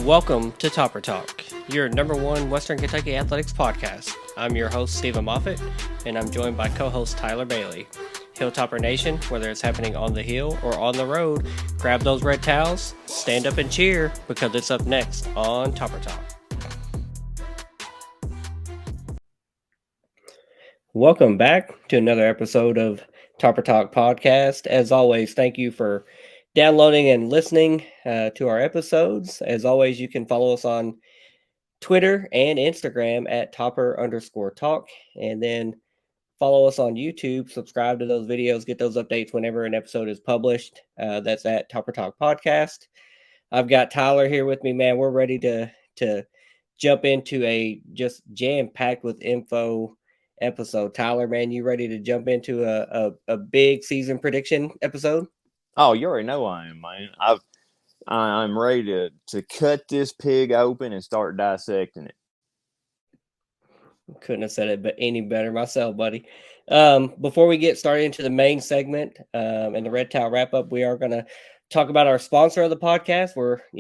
Welcome to Topper Talk, your number one Western Kentucky athletics podcast. I'm your host, Stephen Moffitt, and I'm joined by co-host Tyler Bailey. Hilltopper Nation, whether it's happening on the hill or on the road, grab those red towels, stand up and cheer, because it's up next on Topper Talk. Welcome back to another episode of Topper Talk podcast. As always, thank you for downloading and listening to our episodes. As always, you can follow us on Twitter and Instagram at Topper_Talk, and then follow us on YouTube, subscribe to those videos, get those updates whenever an episode is published. That's at Topper Talk Podcast. I've got Tyler here with me, man. We're ready to jump into a just jam-packed with info episode. Tyler, man, you ready to jump into a big season prediction episode? Oh, you already know I am, man. I'm ready to cut this pig open and start dissecting it. Couldn't have said it but any better myself, buddy. Before we get started into the main segment and the Red Towel wrap up, we are going to talk about our sponsor of the podcast.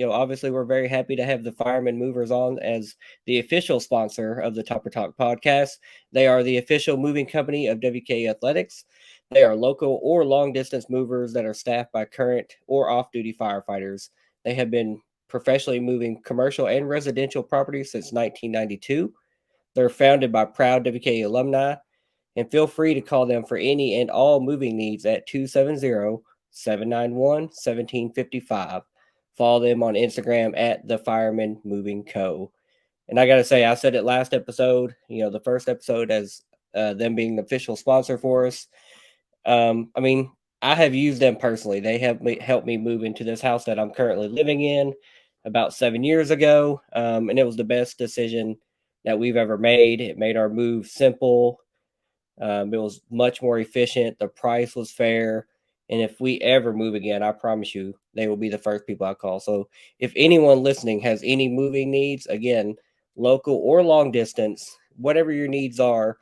Obviously we're very happy to have the Fireman Movers on as the official sponsor of the Topper Talk podcast. They are the official moving company of WKU Athletics. They are local or long distance movers that are staffed by current or off duty firefighters. They have been professionally moving commercial and residential properties since 1992. They're founded by proud WKU alumni, and feel free to call them for any and all moving needs at 270-791-1755. Follow them on Instagram at the Fireman Moving Co. And I got to say, I said it last episode, the first episode as them being the official sponsor for us. I have used them personally. They have helped me move into this house that I'm currently living in about 7 years ago. And it was the best decision that we've ever made. It made our move simple. It was much more efficient. The price was fair. And if we ever move again, I promise you, they will be the first people I call. So if anyone listening has any moving needs, again, local or long distance, whatever your needs are,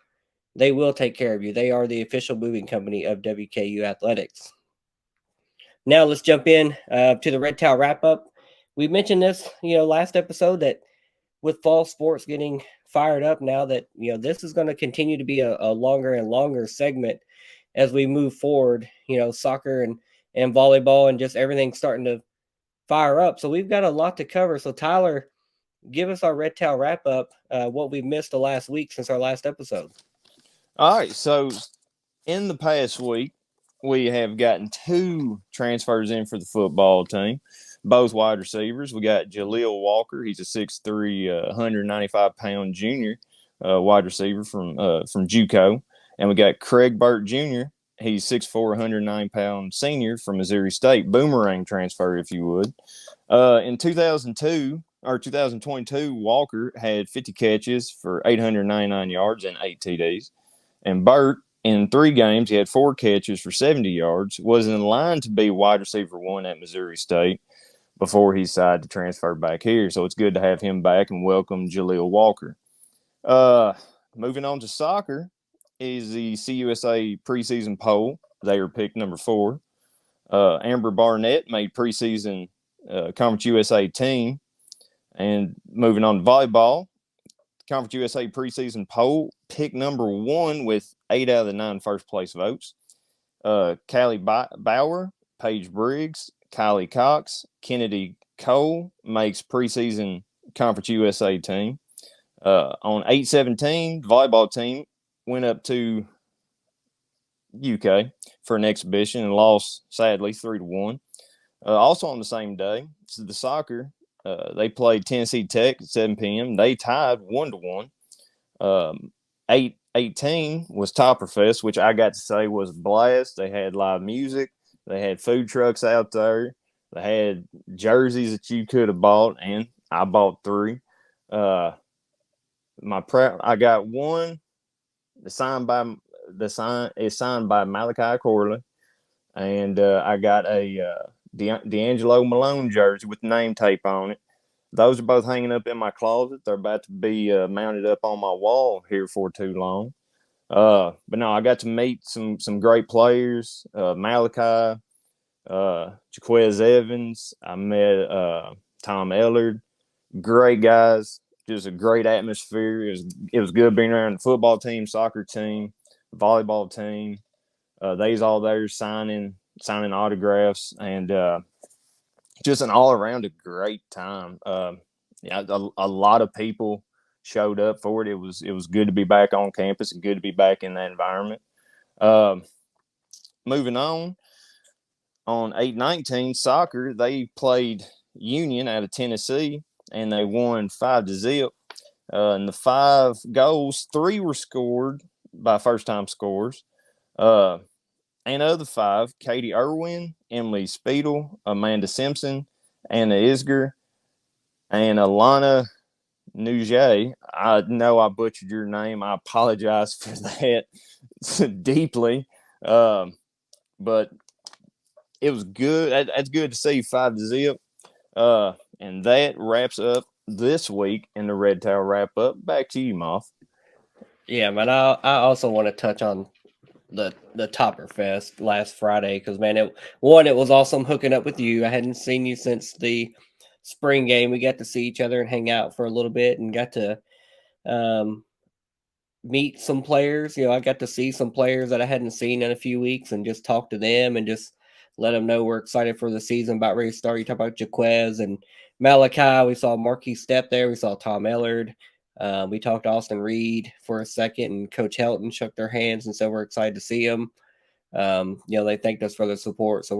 they will take care of you. They are the official moving company of WKU Athletics. Now let's jump in to the Red Towel wrap up. We mentioned this, last episode, that with fall sports getting fired up now, that this is going to continue to be a longer and longer segment as we move forward. Soccer and volleyball and just everything starting to fire up. So we've got a lot to cover. So Tyler, give us our Red Towel wrap up. What we've missed the last week since our last episode. All right, so in the past week, we have gotten 2 transfers in for the football team, both wide receivers. We got Jaleel Walker. He's a 6'3", 195-pound junior wide receiver from JUCO. And we got Craig Burt Jr. He's 6'4", 109-pound senior from Missouri State. Boomerang transfer, if you would. In 2022, Walker had 50 catches for 899 yards and 8 TDs. And Burt, in 3 games, he had 4 catches for 70 yards, was in line to be wide receiver 1 at Missouri State before he decided to transfer back here. So it's good to have him back and welcome Jaleel Walker. Moving on to soccer is the CUSA preseason poll. They were picked number 4. Amber Barnett made preseason Conference USA team. And moving on to volleyball, Conference USA preseason poll pick number 1 with 8 out of the 9 first place votes. Callie Bauer, Paige Briggs, Kylie Cox, Kennedy Cole makes preseason Conference USA team. On 8/17, the volleyball team went up to UK for an exhibition and lost, sadly, 3-1. Also on the same day, the soccer, they played Tennessee Tech at 7 p.m. They tied 1-1. 8/18 was Topperfest, which I got to say was a blast. They had live music. They had food trucks out there. They had jerseys that you could have bought, and I bought 3. I got one. The sign is signed by Malachi Corley, and I got a D'Angelo Malone jersey with name tape on it. Those are both hanging up in my closet. They're about to be mounted up on my wall here for too long. But no, I got to meet some great players. Malachi, Jaquez Evans. I met Tom Ellard. Great guys, just a great atmosphere. It was good being around the football team, soccer team, volleyball team. They's all there signing autographs, and just an all around a great time. Yeah, a lot of people showed up for it. It was good to be back on campus and good to be back in that environment. Um, Moving on 8-19 soccer, they played Union out of Tennessee and they won 5-0. And the 5 goals, 3 were scored by first time scorers. Uh, and of the 5, Katie Irwin, Emily Speedle, Amanda Simpson, Anna Isger, and Alana Nugent. I know I butchered your name. I apologize for that deeply. But it was good. That's good to see 5-0. And that wraps up this week in the Red Tail wrap up. Back to you, Moth. Yeah, man. I also want to touch on the Topper Fest last Friday because man, it was awesome hooking up with you. I hadn't seen you since the spring game. We got to see each other and hang out for a little bit, and got to um, meet some players. I got to see some players that I hadn't seen in a few weeks, and just talk to them and just let them know we're excited for the season, about ready to start. You talk about Jaquez and Malachi. We saw Marquis Step there. We saw Tom Ellard. We talked to Austin Reed for a second, and Coach Helton shook their hands and said we're excited to see him. They thanked us for the support. So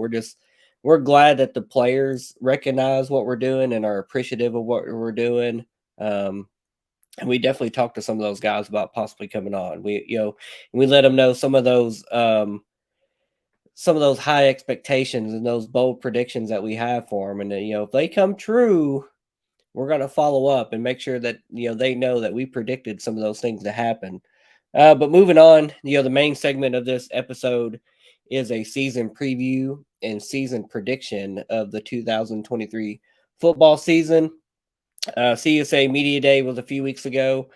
we're glad that the players recognize what we're doing and are appreciative of what we're doing. And we definitely talked to some of those guys about possibly coming on. We let them know some of those high expectations and those bold predictions that we have for them. And if they come true, we're going to follow up and make sure that they know that we predicted some of those things to happen. But moving on, the main segment of this episode is a season preview and season prediction of the 2023 football season. CSA Media Day was a few weeks ago.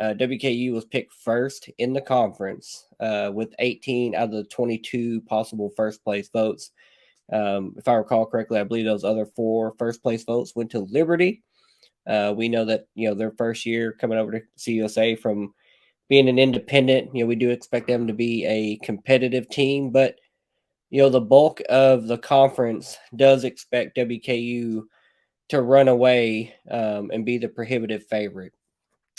WKU was picked first in the conference with 18 out of the 22 possible first place votes. If I recall correctly, I believe those other 4 first place votes went to Liberty. We know that their first year coming over to CUSA from being an independent, we do expect them to be a competitive team, but the bulk of the conference does expect WKU to run away and be the prohibitive favorite,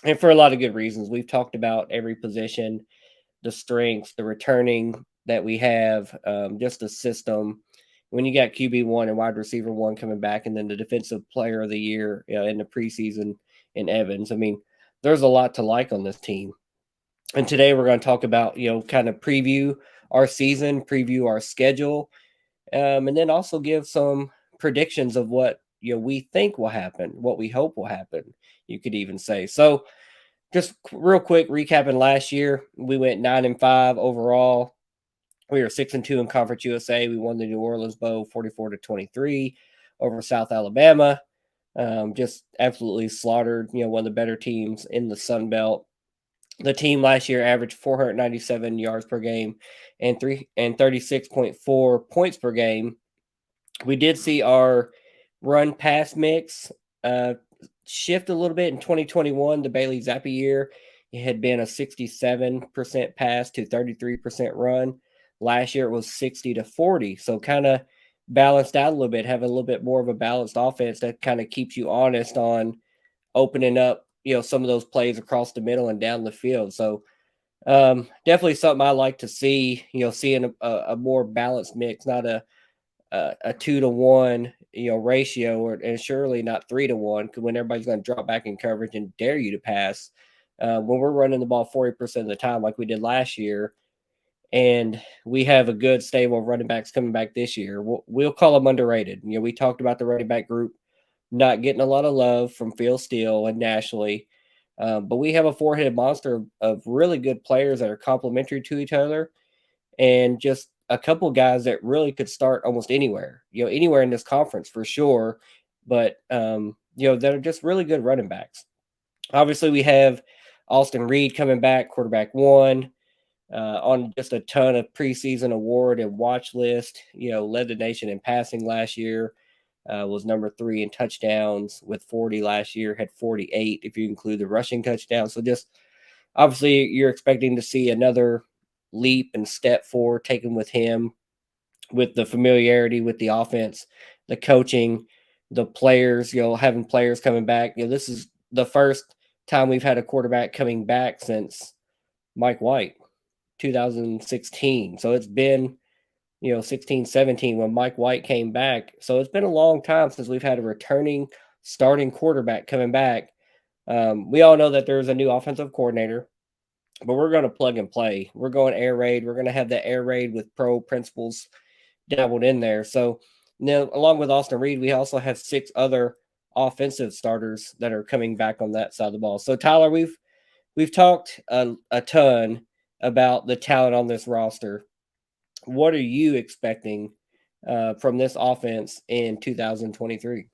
and for a lot of good reasons. We've talked about every position, the strengths, the returning that we have, just the system. When you got QB1 and wide receiver 1 coming back, and then the defensive player of the year in the preseason in Evans, I mean, there's a lot to like on this team. And today we're going to talk about, kind of preview our season, preview our schedule, and then also give some predictions of what we think will happen, what we hope will happen. You could even say so. Just real quick recapping last year, we went 9-5 overall. We were 6-2 in Conference USA. We won the New Orleans Bowl 44-23 over South Alabama. Just absolutely slaughtered, one of the better teams in the Sun Belt. The team last year averaged 497 yards per game and 36.4 points per game. We did see our run pass mix shift a little bit in 2021. The Bailey Zappi year, it had been a 67% pass to 33% run. Last year it was 60-40, so kind of balanced out a little bit, having a little bit more of a balanced offense that kind of keeps you honest on opening up some of those plays across the middle and down the field. So definitely something I like to see, seeing a more balanced mix, not a 2-to-1 ratio, and surely not 3-to-1, because when everybody's going to drop back in coverage and dare you to pass, when we're running the ball 40% of the time like we did last year, and we have a good stable of running backs coming back this year, we'll call them underrated. We talked about the running back group not getting a lot of love from Phil Steele and nationally, but we have a four-headed monster of really good players that are complementary to each other, and just a couple guys that really could start almost anywhere, anywhere in this conference for sure. But that are just really good running backs. Obviously, we have Austin Reed coming back, quarterback 1, on just a ton of preseason award and watch list. Led the nation in passing last year. was number 3 in touchdowns with 40 last year, had 48 if you include the rushing touchdowns. So just obviously you're expecting to see another leap and step forward taken with him, with the familiarity with the offense, the coaching, the players, having players coming back. This is the first time we've had a quarterback coming back since Mike White, 2016. So it's been, 16, 17 when Mike White came back. So it's been a long time since we've had a returning starting quarterback coming back. We all know that there's a new offensive coordinator, but we're going to plug and play. We're going air raid. We're going to have the air raid with pro principles dabbled in there. So now, along with Austin Reed, we also have 6 other offensive starters that are coming back on that side of the ball. So Tyler, we've talked a ton about the talent on this roster. What are you expecting from this offense in 2023?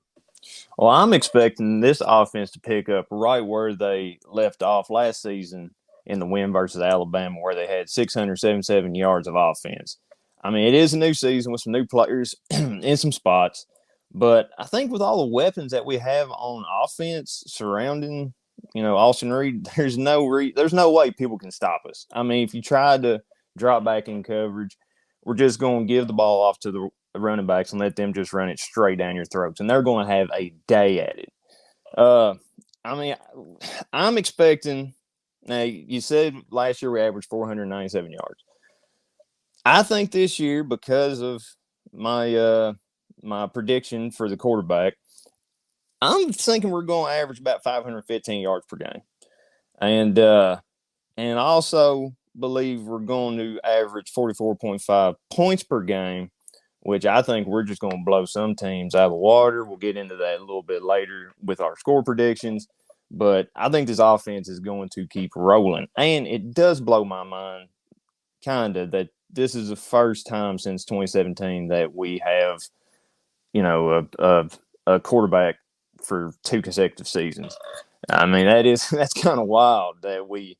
Well, I'm expecting this offense to pick up right where they left off last season in the win versus Alabama, where they had 677 yards of offense. I mean, it is a new season with some new players in some spots, but I think with all the weapons that we have on offense surrounding, Austin Reed, there's no way people can stop us. I mean, if you try to drop back in coverage, we're just going to give the ball off to the running backs and let them just run it straight down your throats, and they're going to have a day at it. I mean, I'm expecting. Now, you said last year we averaged 497 yards. I think this year, because of my my prediction for the quarterback, I'm thinking we're going to average about 515 yards per game, and I also believe we're going to average 44.5 points per game, which I think we're just going to blow some teams out of the water. We'll get into that a little bit later with our score predictions. But I think this offense is going to keep rolling. And it does blow my mind, kind of, that this is the first time since 2017 that we have, a quarterback for 2 consecutive seasons. I mean, that's kind of wild that we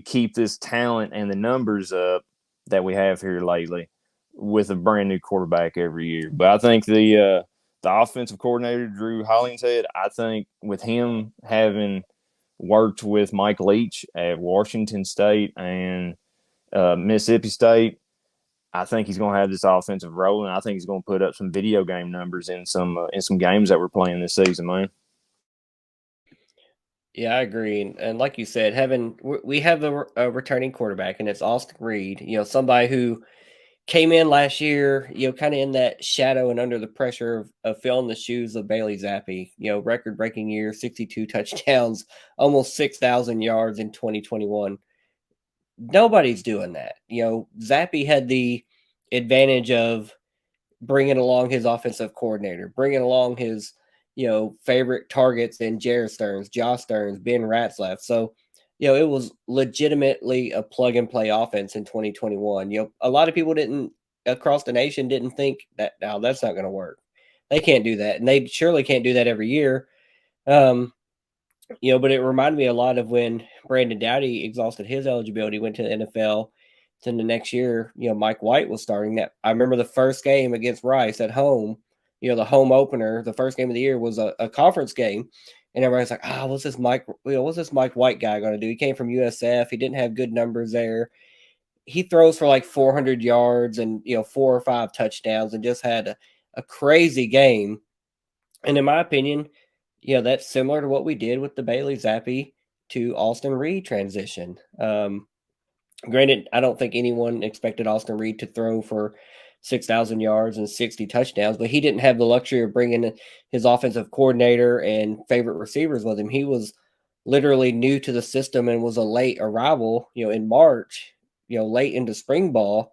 keep this talent and the numbers up that we have here lately with a brand new quarterback every year. But I think the offensive coordinator, Drew Hollingshead, I think with him having worked with Mike Leach at Washington State and Mississippi State, I think he's going to have this offensive role, and I think he's going to put up some video game numbers in some games that we're playing this season, man. Yeah, I agree. And like you said, we have a returning quarterback, and it's Austin Reed. Somebody who came in last year, kind of in that shadow and under the pressure of filling the shoes of Bailey Zappi. Record-breaking year, 62 touchdowns, almost 6,000 yards in 2021. Nobody's doing that. Zappi had the advantage of bringing along his offensive coordinator, bringing along his, favorite targets in Jared Stearns, Josh Stearns, Ben Ratzlaff. So, it was legitimately a plug and play offense in 2021. A lot of people across the nation didn't think that, now that's not going to work. They can't do that. And they surely can't do that every year. But it reminded me a lot of when Brandon Doughty exhausted his eligibility, went to the NFL. Then the next year, Mike White was starting that. I remember the first game against Rice at home, the home opener, the first game of the year was a conference game. And everybody's like, what's this Mike White guy going to do? He came from USF. He didn't have good numbers there. He throws for like 400 yards and, 4 or 5 touchdowns and just had a crazy game. And in my opinion, that's similar to what we did with the Bailey Zappi to Austin Reed transition. Granted, I don't think anyone expected Austin Reed to throw for 6,000 yards and 60 touchdowns, but he didn't have the luxury of bringing his offensive coordinator and favorite receivers with him. He was literally new to the system and was a late arrival, in March, late into spring ball.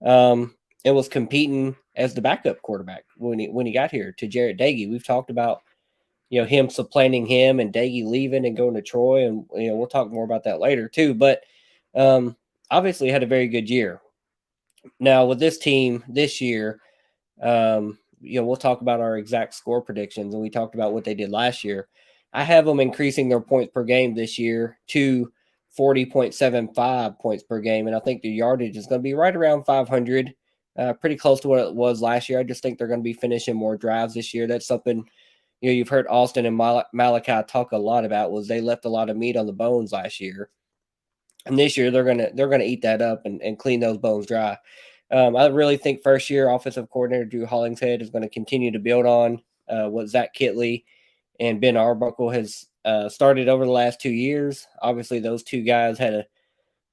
And was competing as the backup quarterback when he got here to Jarrett Doege. We've talked about him supplanting him and Doege leaving and going to Troy, and we'll talk more about that later too. But obviously had a very good year. Now with this team this year, we'll talk about our exact score predictions, and we talked about what they did last year. I have them increasing their points per game this year to 40.75 points per game, and I think the yardage is going to be right around 500, pretty close to what it was last year. I just think they're going to be finishing more drives this year. That's something you've heard Austin and Malachi talk a lot about. Was they left a lot of meat on the bones last year, and this year they're gonna eat that up and clean those bones dry. I really think first year offensive coordinator Drew Hollingshead is going to continue to build on what Zach Kitley and Ben Arbuckle has started over the last 2 years. Obviously, those two guys had a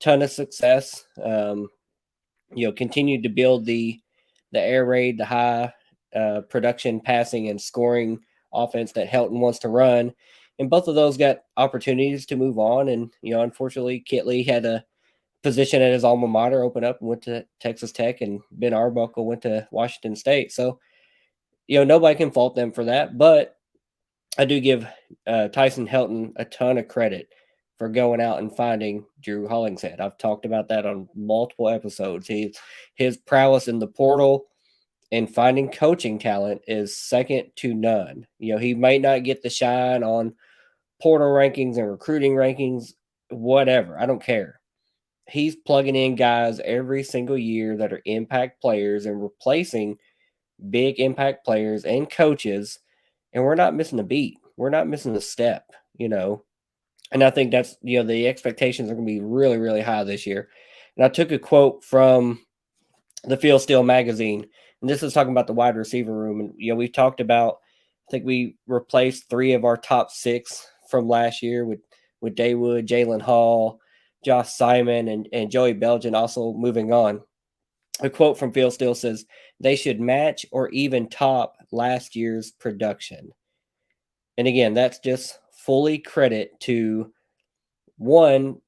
ton of success. Continued to build the air raid, the high production passing and scoring offense that Helton wants to run. And both of those got opportunities to move on. And, unfortunately, Kitley had a position at his alma mater open up and went to Texas Tech, and Ben Arbuckle went to Washington State. So, nobody can fault them for that. But I do give Tyson Helton a ton of credit for going out and finding Drew Hollingshead. I've talked about that on multiple episodes. His prowess in the portal and finding coaching talent is second to none. He might not get the shine on portal rankings and recruiting rankings, whatever. I don't care. He's plugging in guys every single year that are impact players and replacing big impact players and coaches, and we're not missing a beat. We're not missing a step, And I think that's, the expectations are going to be really, really high this year. And I took a quote from the Field Steel magazine, and this is talking about the wide receiver room. And, we've talked about, I think we replaced 3 of our top 6 from last year with Daywood, Jalen Hall, Josh Simon, and Joey Belgian also moving on. A quote from Field Steel says, "They should match or even top last year's production." And again, that's just fully credit to one,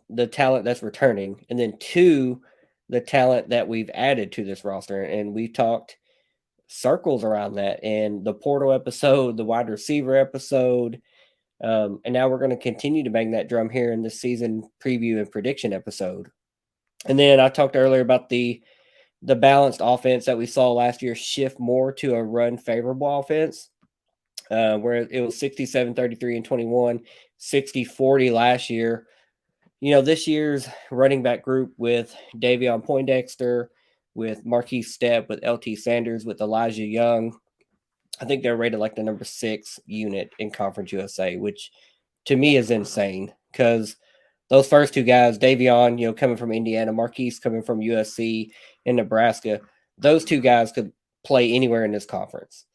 the talent that's returning, and then 2, the talent that we've added to this roster. And we've talked circles around that, and the portal episode, the wide receiver episode, and now we're going to continue to bang that drum here in this season preview and prediction episode. And then I talked earlier about the balanced offense that we saw last year shift more to a run favorable offense, where it was 67-33 and 21, 60-40 last year. This year's running back group with Davion Poindexter, with Marquise Stepp, with LT Sanders, with Elijah Young, I think they're rated like the number 6 unit in Conference USA, which to me is insane because those first 2 guys, Davion, coming from Indiana, Marquise coming from USC and Nebraska, those 2 guys could play anywhere in this conference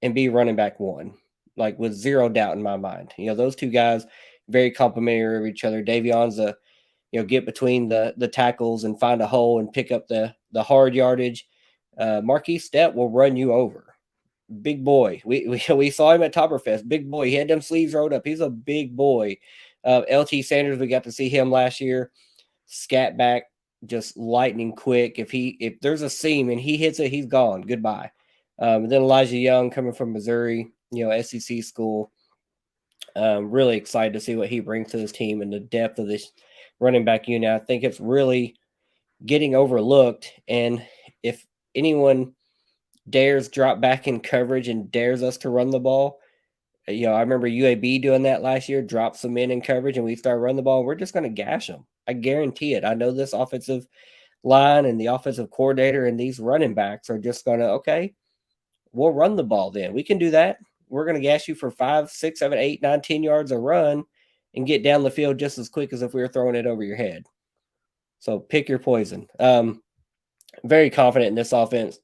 and be running back 1, like with zero doubt in my mind. Those 2 guys very complimentary of each other. Davion's get between the tackles and find a hole and pick up the hard yardage. Marquise Stepp will run you over. Big boy. We saw him at Topperfest. Big boy. He had them sleeves rolled up. He's a big boy. LT Sanders, we got to see him last year. Scat back, just lightning quick. If there's a seam and he hits it, he's gone. Goodbye. And then Elijah Young coming from Missouri, SEC school. Really excited to see what he brings to this team and the depth of this running back unit. I think it's really getting overlooked. And if anyone dares drop back in coverage and dares us to run the ball, I remember UAB doing that last year, drop some in coverage, and we start running the ball. We're just going to gash them. I guarantee it. I know this offensive line and the offensive coordinator and these running backs are just going to, okay, we'll run the ball then. We can do that. We're going to gash you for 5, 6, 7, 8, 9, 10 yards a run and get down the field just as quick as if we were throwing it over your head. So pick your poison. Very confident in this offense.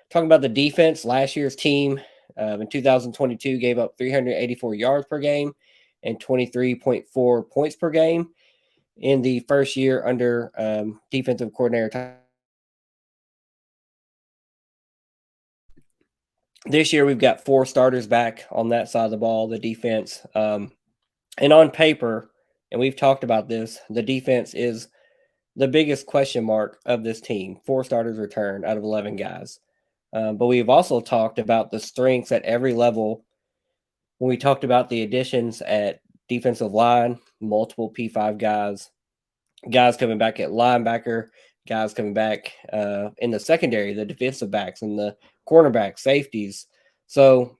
Talking about the defense, last year's team in 2022 gave up 384 yards per game and 23.4 points per game. In the first year under defensive coordinator. This year we've got 4 starters back on that side of the ball, the defense. And on paper, and we've talked about this, the defense is the biggest question mark of this team. 4 starters returned out of 11 guys. But we've also talked about the strengths at every level. When we talked about the additions at defensive line, multiple P5 guys coming back at linebacker, guys coming back in the secondary, the defensive backs and the cornerback, safeties. So,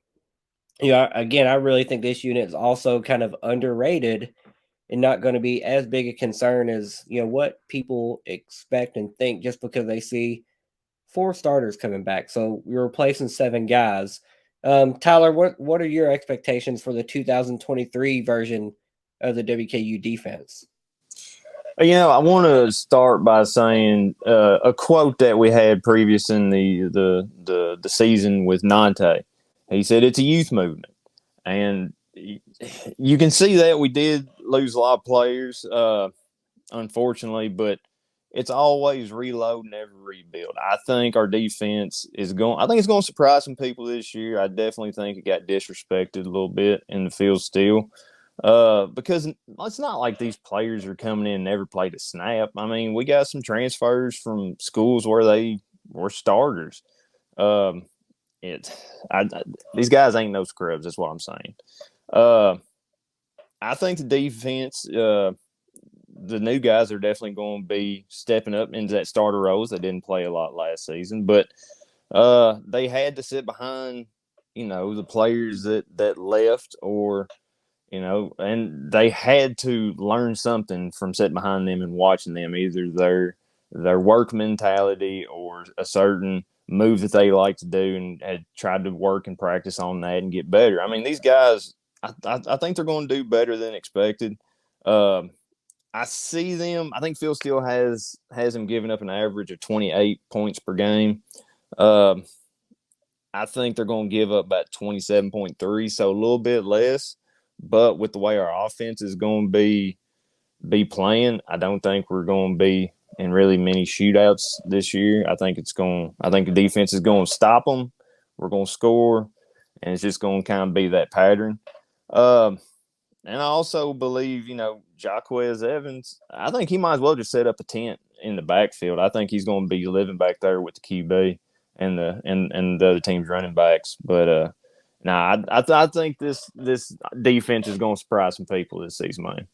again, I really think this unit is also kind of underrated and not going to be as big a concern as, what people expect and think just because they see 4 starters coming back. So you're replacing 7 guys. Tyler, what are your expectations for the 2023 version of the WKU defense? I want to start by saying a quote that we had previous in the season with Nante. He said it's a youth movement, and you can see that we did lose a lot of players, unfortunately, but it's always reload, never rebuild. I think our defense is going. I think it's going to surprise some people this year. I definitely think it got disrespected a little bit in the field still. Because it's not like these players are coming in and never played a snap. I mean, we got some transfers from schools where they were starters. Um, it, these guys ain't no scrubs. That's what I'm saying. Uh, I think the defense, the new guys are definitely going to be stepping up into that starter roles. They didn't play a lot last season, but they had to sit behind, the players that left or and they had to learn something from sitting behind them and watching them, either their work mentality or a certain move that they like to do, and had tried to work and practice on that and get better. I mean, these guys, I think they're going to do better than expected. Um, I see them. I think Phil still has them giving up an average of 28 points per game. Um, I think they're going to give up about 27.3, so a little bit less. But with the way our offense is going to be playing, I don't think we're going to be in really many shootouts this year. I think the defense is going to stop them. We're going to score, and it's just going to kind of be that pattern. Um, and I also believe, Jaquez Evans, I think he might as well just set up a tent in the backfield. I think he's going to be living back there with the QB and the other team's running backs. But I think this defense is going to surprise some people this season, man.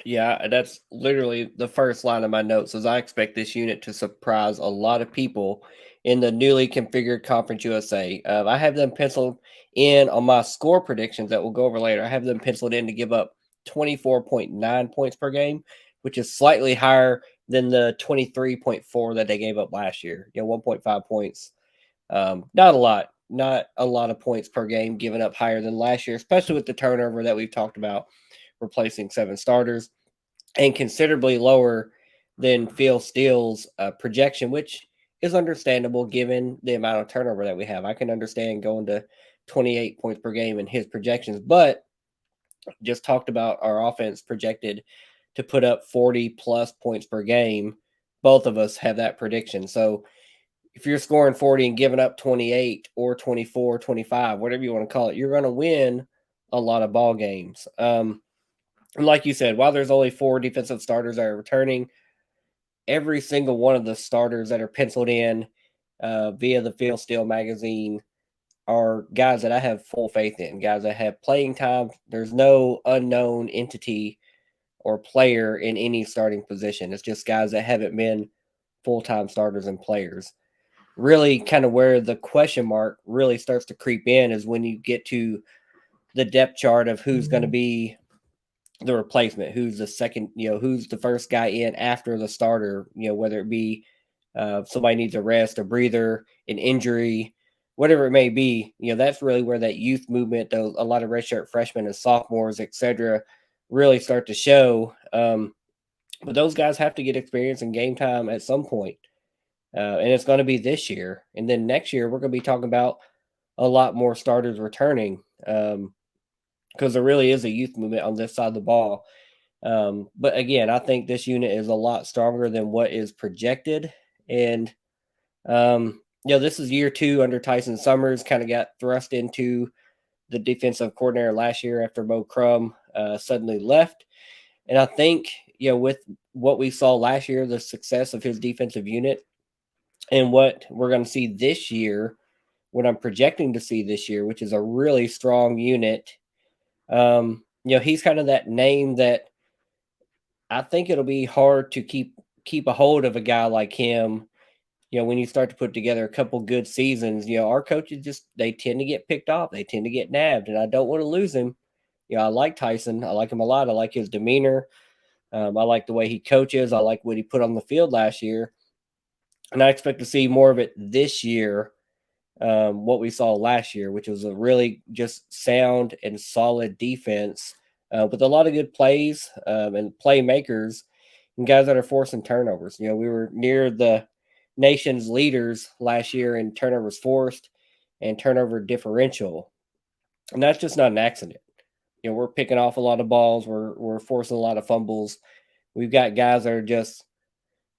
Yeah, that's literally the first line of my notes. Is I expect this unit to surprise a lot of people in the newly configured Conference USA. I have them penciled in on my score predictions that we'll go over later. I have them penciled in to give up 24.9 points per game, which is slightly higher than the 23.4 that they gave up last year. 1.5 points. Not a lot. Not a lot of points per game given up higher than last year, especially with the turnover that we've talked about, replacing 7 starters, and considerably lower than Phil Steele's projection, which is understandable given the amount of turnover that we have. I can understand going to 28 points per game in his projections, but just talked about our offense projected to put up 40 plus points per game. Both of us have that prediction. So if you're scoring 40 and giving up 28 or 24, 25, whatever you want to call it, you're going to win a lot of ball games. And like you said, while there's only 4 defensive starters that are returning, every single one of the starters that are penciled in via the Phil Steele magazine are guys that I have full faith in, guys that have playing time. There's no unknown entity or player in any starting position. It's just guys that haven't been full-time starters and players. Really kind of where the question mark really starts to creep in is when you get to the depth chart of who's going to be the replacement, who's the second, who's the first guy in after the starter, whether it be somebody needs a rest, a breather, an injury, whatever it may be. That's really where that youth movement, though, a lot of redshirt freshmen and sophomores, etc., really start to show. But those guys have to get experience and game time at some point. And it's going to be this year. And then next year, we're going to be talking about a lot more starters returning. Because there really is a youth movement on this side of the ball. But again, I think this unit is a lot stronger than what is projected. And, this is year 2 under Tyson Summers, kind of got thrust into the defensive coordinator last year after Bo Crum suddenly left. And I think, with what we saw last year, the success of his defensive unit, and what we're going to see this year, what I'm projecting to see this year, which is a really strong unit. He's kind of that name that I think it'll be hard to keep a hold of a guy like him. When you start to put together a couple good seasons, our coaches they tend to get picked off. They tend to get nabbed, and I don't want to lose him. I like Tyson. I like him a lot. I like his demeanor. I like the way he coaches. I like what he put on the field last year. and I expect to see more of it this year. What we saw last year, which was a really just sound and solid defense with a lot of good plays and playmakers and guys that are forcing turnovers. We were near the nation's leaders last year in turnovers forced and turnover differential, and that's just not an accident. We're picking off a lot of balls. We're forcing a lot of fumbles. We've got guys that are just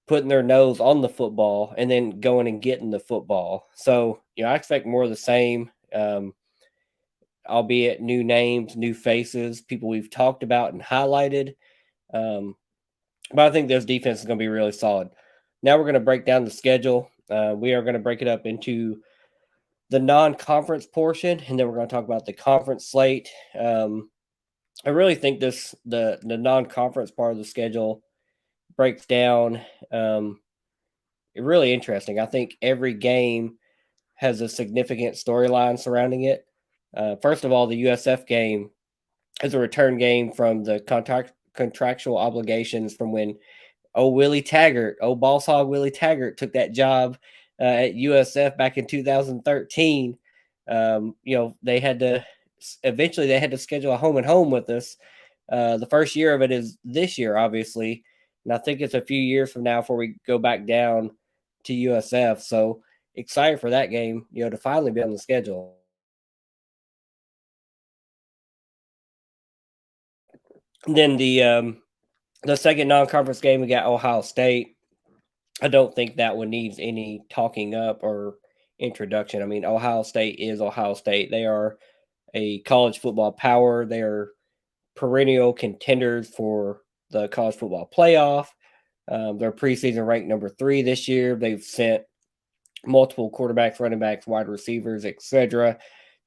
putting their nose on the football and then going and getting the football. So, I expect more of the same, albeit new names, new faces, people we've talked about and highlighted. Um, but I think this defense is going to be really solid. Now we're going to break down the schedule. We are going to break it up into the non-conference portion, and then we're going to talk about the conference slate. I really think the non-conference part of the schedule breaks down really interesting. I think every game has a significant storyline surrounding it. First of all, the USF game is a return game from the contractual obligations from when Willie Taggart, boss hog Willie Taggart, took that job at USF back in 2013. They had to eventually they had to schedule a home and home with us. The first year of it is this year, obviously, and I think it's a few years from now before we go back down to USF. So excited for that game, to finally be on the schedule. And then the second non-conference game, we got Ohio State. I don't think that one needs any talking up or introduction. I mean, Ohio State is Ohio State. They are a college football power. They are perennial contenders for the college football playoff. They're preseason ranked number 3 this year. They've sent multiple quarterbacks, running backs, wide receivers, etc.,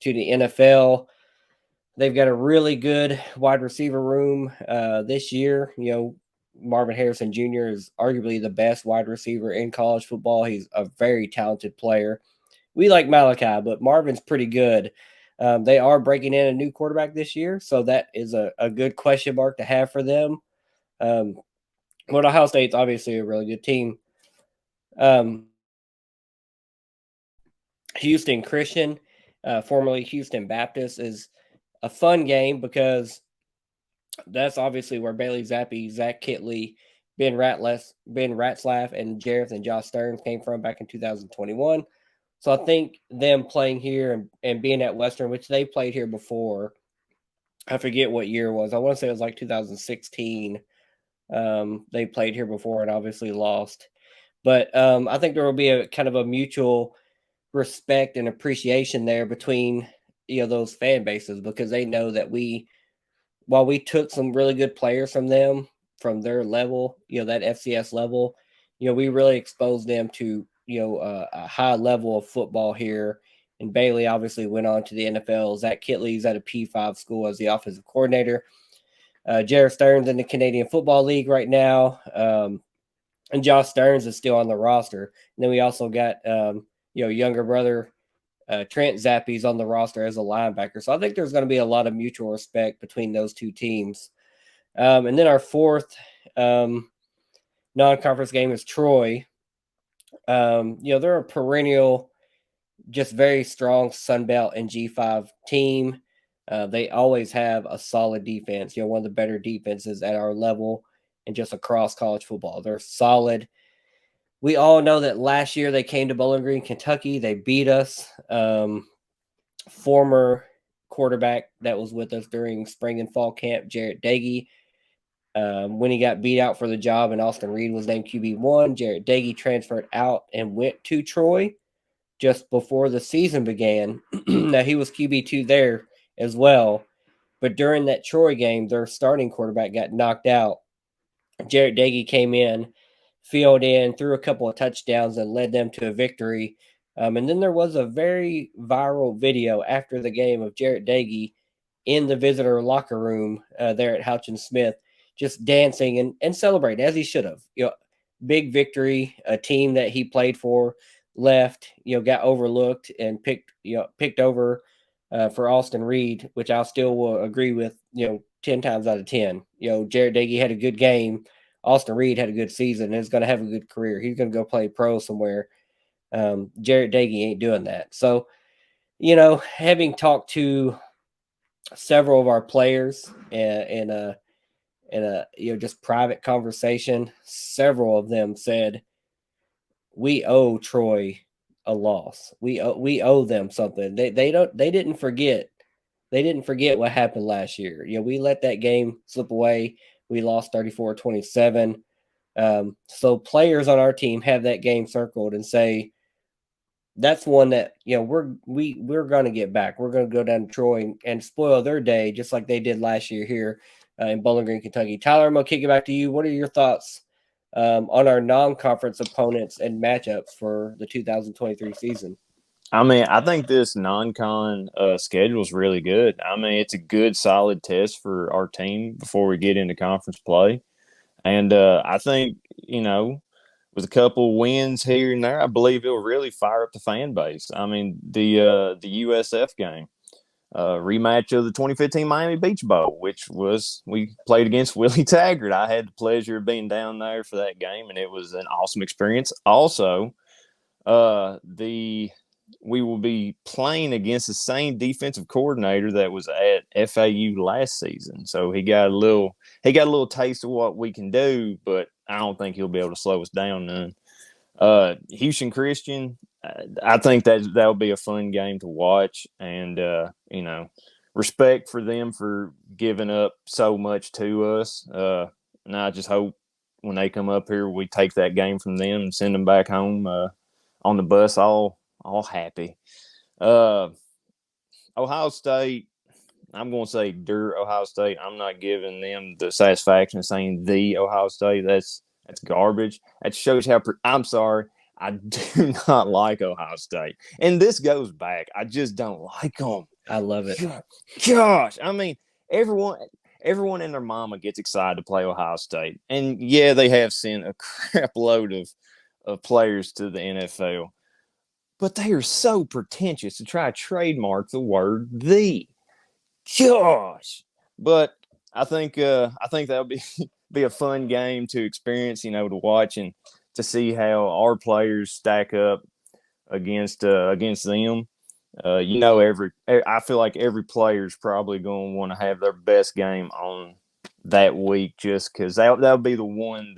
to the NFL. They've got a really good wide receiver room this year. Marvin Harrison Jr. is arguably the best wide receiver in college football. He's a very talented player. We like Malachi, but Marvin's pretty good. They are breaking in a new quarterback this year, so that is a good question mark to have for them. But Ohio State's obviously a really good team. Houston Christian, formerly Houston Baptist, is a fun game because that's obviously where Bailey Zappi, Zach Kitley, Ben Ratzlaff, and Jareth and Josh Stearns came from back in 2021. So I think them playing here and being at Western, which they played here before, I forget what year it was. I want to say it was like 2016. They played here before and obviously lost. But I think there will be a kind of a mutual respect and appreciation there between those fan bases, because they know that while we took some really good players from them from their level, that FCS level, we really exposed them to a high level of football here. And Bailey obviously went on to the NFL. Zach Kitley's at a P5 school as the offensive coordinator. Jared Stearns in the Canadian Football League right now. And Josh Stearns is still on the roster. And then we also got younger brother Trent Zappi's on the roster as a linebacker. So I think there's going to be a lot of mutual respect between those two teams. And then our fourth non-conference game is Troy. They're a perennial, just very strong Sunbelt and G5 team. They always have a solid defense, one of the better defenses at our level and just across college football. They're solid. We all know that last year they came to Bowling Green, Kentucky. They beat us. Former quarterback that was with us during spring and fall camp, Jarrett Dagey, when he got beat out for the job and Austin Reed was named QB1, Jarrett Dagey transferred out and went to Troy just before the season began. Now, he was QB2 there as well. But during that Troy game, their starting quarterback got knocked out. Jarrett Dagey came in, filled in, threw a couple of touchdowns, and led them to a victory. And then there was a very viral video after the game of Jarrett Dagey in the visitor locker room there at Houchin Smith, just dancing and celebrating as he should have. Big victory. A team that he played for left, got overlooked and picked over for Austin Reed, which I still will agree with, 10 times out of 10. Jarrett Dagey had a good game, Austin Reed had a good season and is going to have a good career. He's going to go play pro somewhere. Jarrett Dagey ain't doing that. So, having talked to several of our players in a just private conversation, several of them said we owe Troy a loss. We owe them something. They didn't forget. They didn't forget what happened last year. We let that game slip away. We lost 34-27. So players on our team have that game circled and say that's one that we're going to get back. We're going to go down to Troy and spoil their day just like they did last year here in Bowling Green, Kentucky. Tyler, I'm going to kick it back to you. What are your thoughts on our non-conference opponents and matchups for the 2023 season? I mean, I think this non-con schedule is really good. I mean, it's a good, solid test for our team before we get into conference play. And I think, with a couple wins here and there, I believe it'll really fire up the fan base. I mean, the USF game, rematch of the 2015 Miami Beach Bowl, which was we played against Willie Taggart. I had the pleasure of being down there for that game, and it was an awesome experience. Also, we will be playing against the same defensive coordinator that was at FAU last season. So he got a little taste of what we can do, but I don't think he'll be able to slow us down none. Houston Christian, I think that'll be a fun game to watch, and respect for them for giving up so much to us. And I just hope when they come up here, we take that game from them and send them back home on the bus all happy. Ohio State, I'm going to say Ohio State. I'm not giving them the satisfaction of saying the Ohio State. That's garbage. That shows how I'm sorry. I do not like Ohio State. And this goes back. I just don't like them. I love it. Gosh. I mean, everyone and their mama gets excited to play Ohio State. And yeah, they have sent a crap load of players to the NFL. But they are so pretentious to try to trademark the word "the." Gosh, but I think that'll be a fun game to experience, to watch and to see how our players stack up against them. I feel like every player is probably going to want to have their best game on that week, just because that'll be the one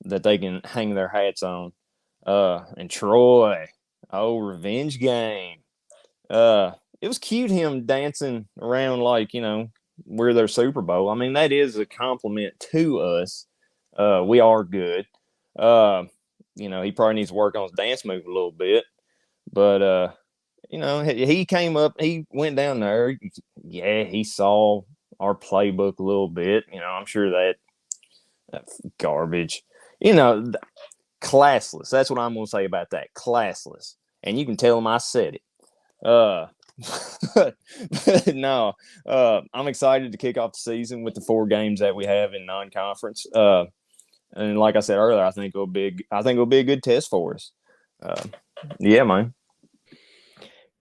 that they can hang their hats on. And Troy. Oh, revenge game. It was cute him dancing around like, we're their Super Bowl. I mean, that is a compliment to us. We are good. He probably needs to work on his dance move a little bit. But, he came up, he went down there. Yeah, he saw our playbook a little bit. I'm sure that's garbage. Classless. That's what I'm going to say about that. Classless. And you can tell him I said it. But no, I'm excited to kick off the season with the 4 games that we have in non-conference. And like I said earlier, I think it'll be a good test for us. Yeah, man.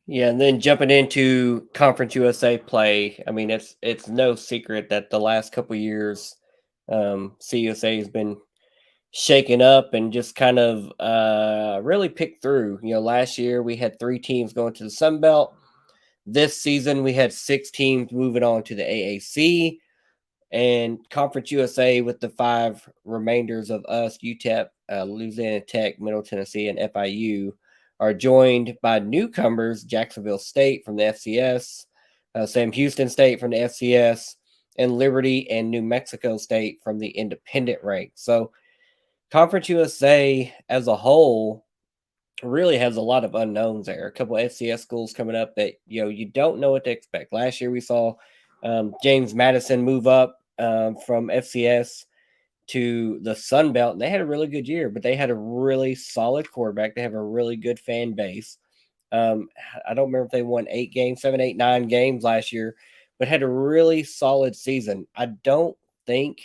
Yeah, and then jumping into Conference USA play, I mean it's no secret that the last couple of years, CUSA has been shaken up and just kind of really picked through. Last year we had 3 teams going to the Sun Belt. This season we had 6 teams moving on to the AAC, and Conference USA with the 5 remainders of us, UTEP, Louisiana Tech, Middle Tennessee, and FIU, are joined by newcomers Jacksonville State from the FCS, Sam Houston State from the FCS, and Liberty and New Mexico State from the independent rank. So Conference USA as a whole really has a lot of unknowns there. A couple of FCS schools coming up that you don't know what to expect. Last year we saw James Madison move up from FCS to the Sun Belt, and they had a really good year, but they had a really solid quarterback. They have a really good fan base. I don't remember if they won 8 games, 7, 8, 9 games last year, but had a really solid season. I don't think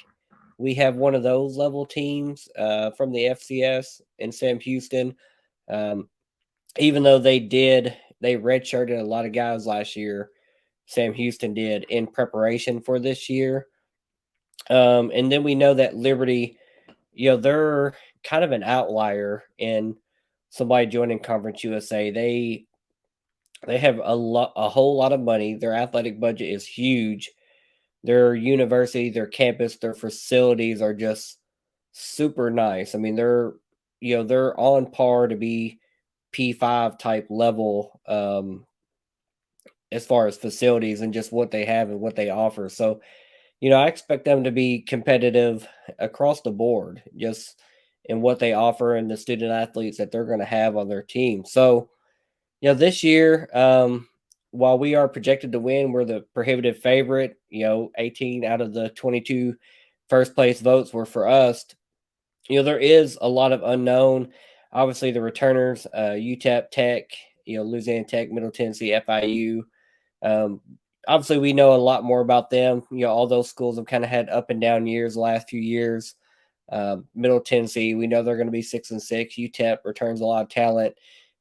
we have one of those level teams from the FCS in Sam Houston. Even though they redshirted a lot of guys last year, Sam Houston did in preparation for this year. And then we know that Liberty they're kind of an outlier in somebody joining Conference USA. They have a whole lot of money. Their athletic budget is huge. Their university, their campus, their facilities are just super nice. I mean, they're on par to be P5 type level, as far as facilities and just what they have and what they offer. So, I expect them to be competitive across the board, just in what they offer and the student athletes that they're going to have on their team. So, this year, while we are projected to win, we're the prohibitive favorite. 18 out of the 22 first place votes were for us. There is a lot of unknown. Obviously, the returners, UTEP, Tech, Louisiana Tech, Middle Tennessee, FIU. Um, Obviously, we know a lot more about them. All those schools have kind of had up and down years the last few years. Middle Tennessee, we know they're going to be 6-6. UTEP returns a lot of talent,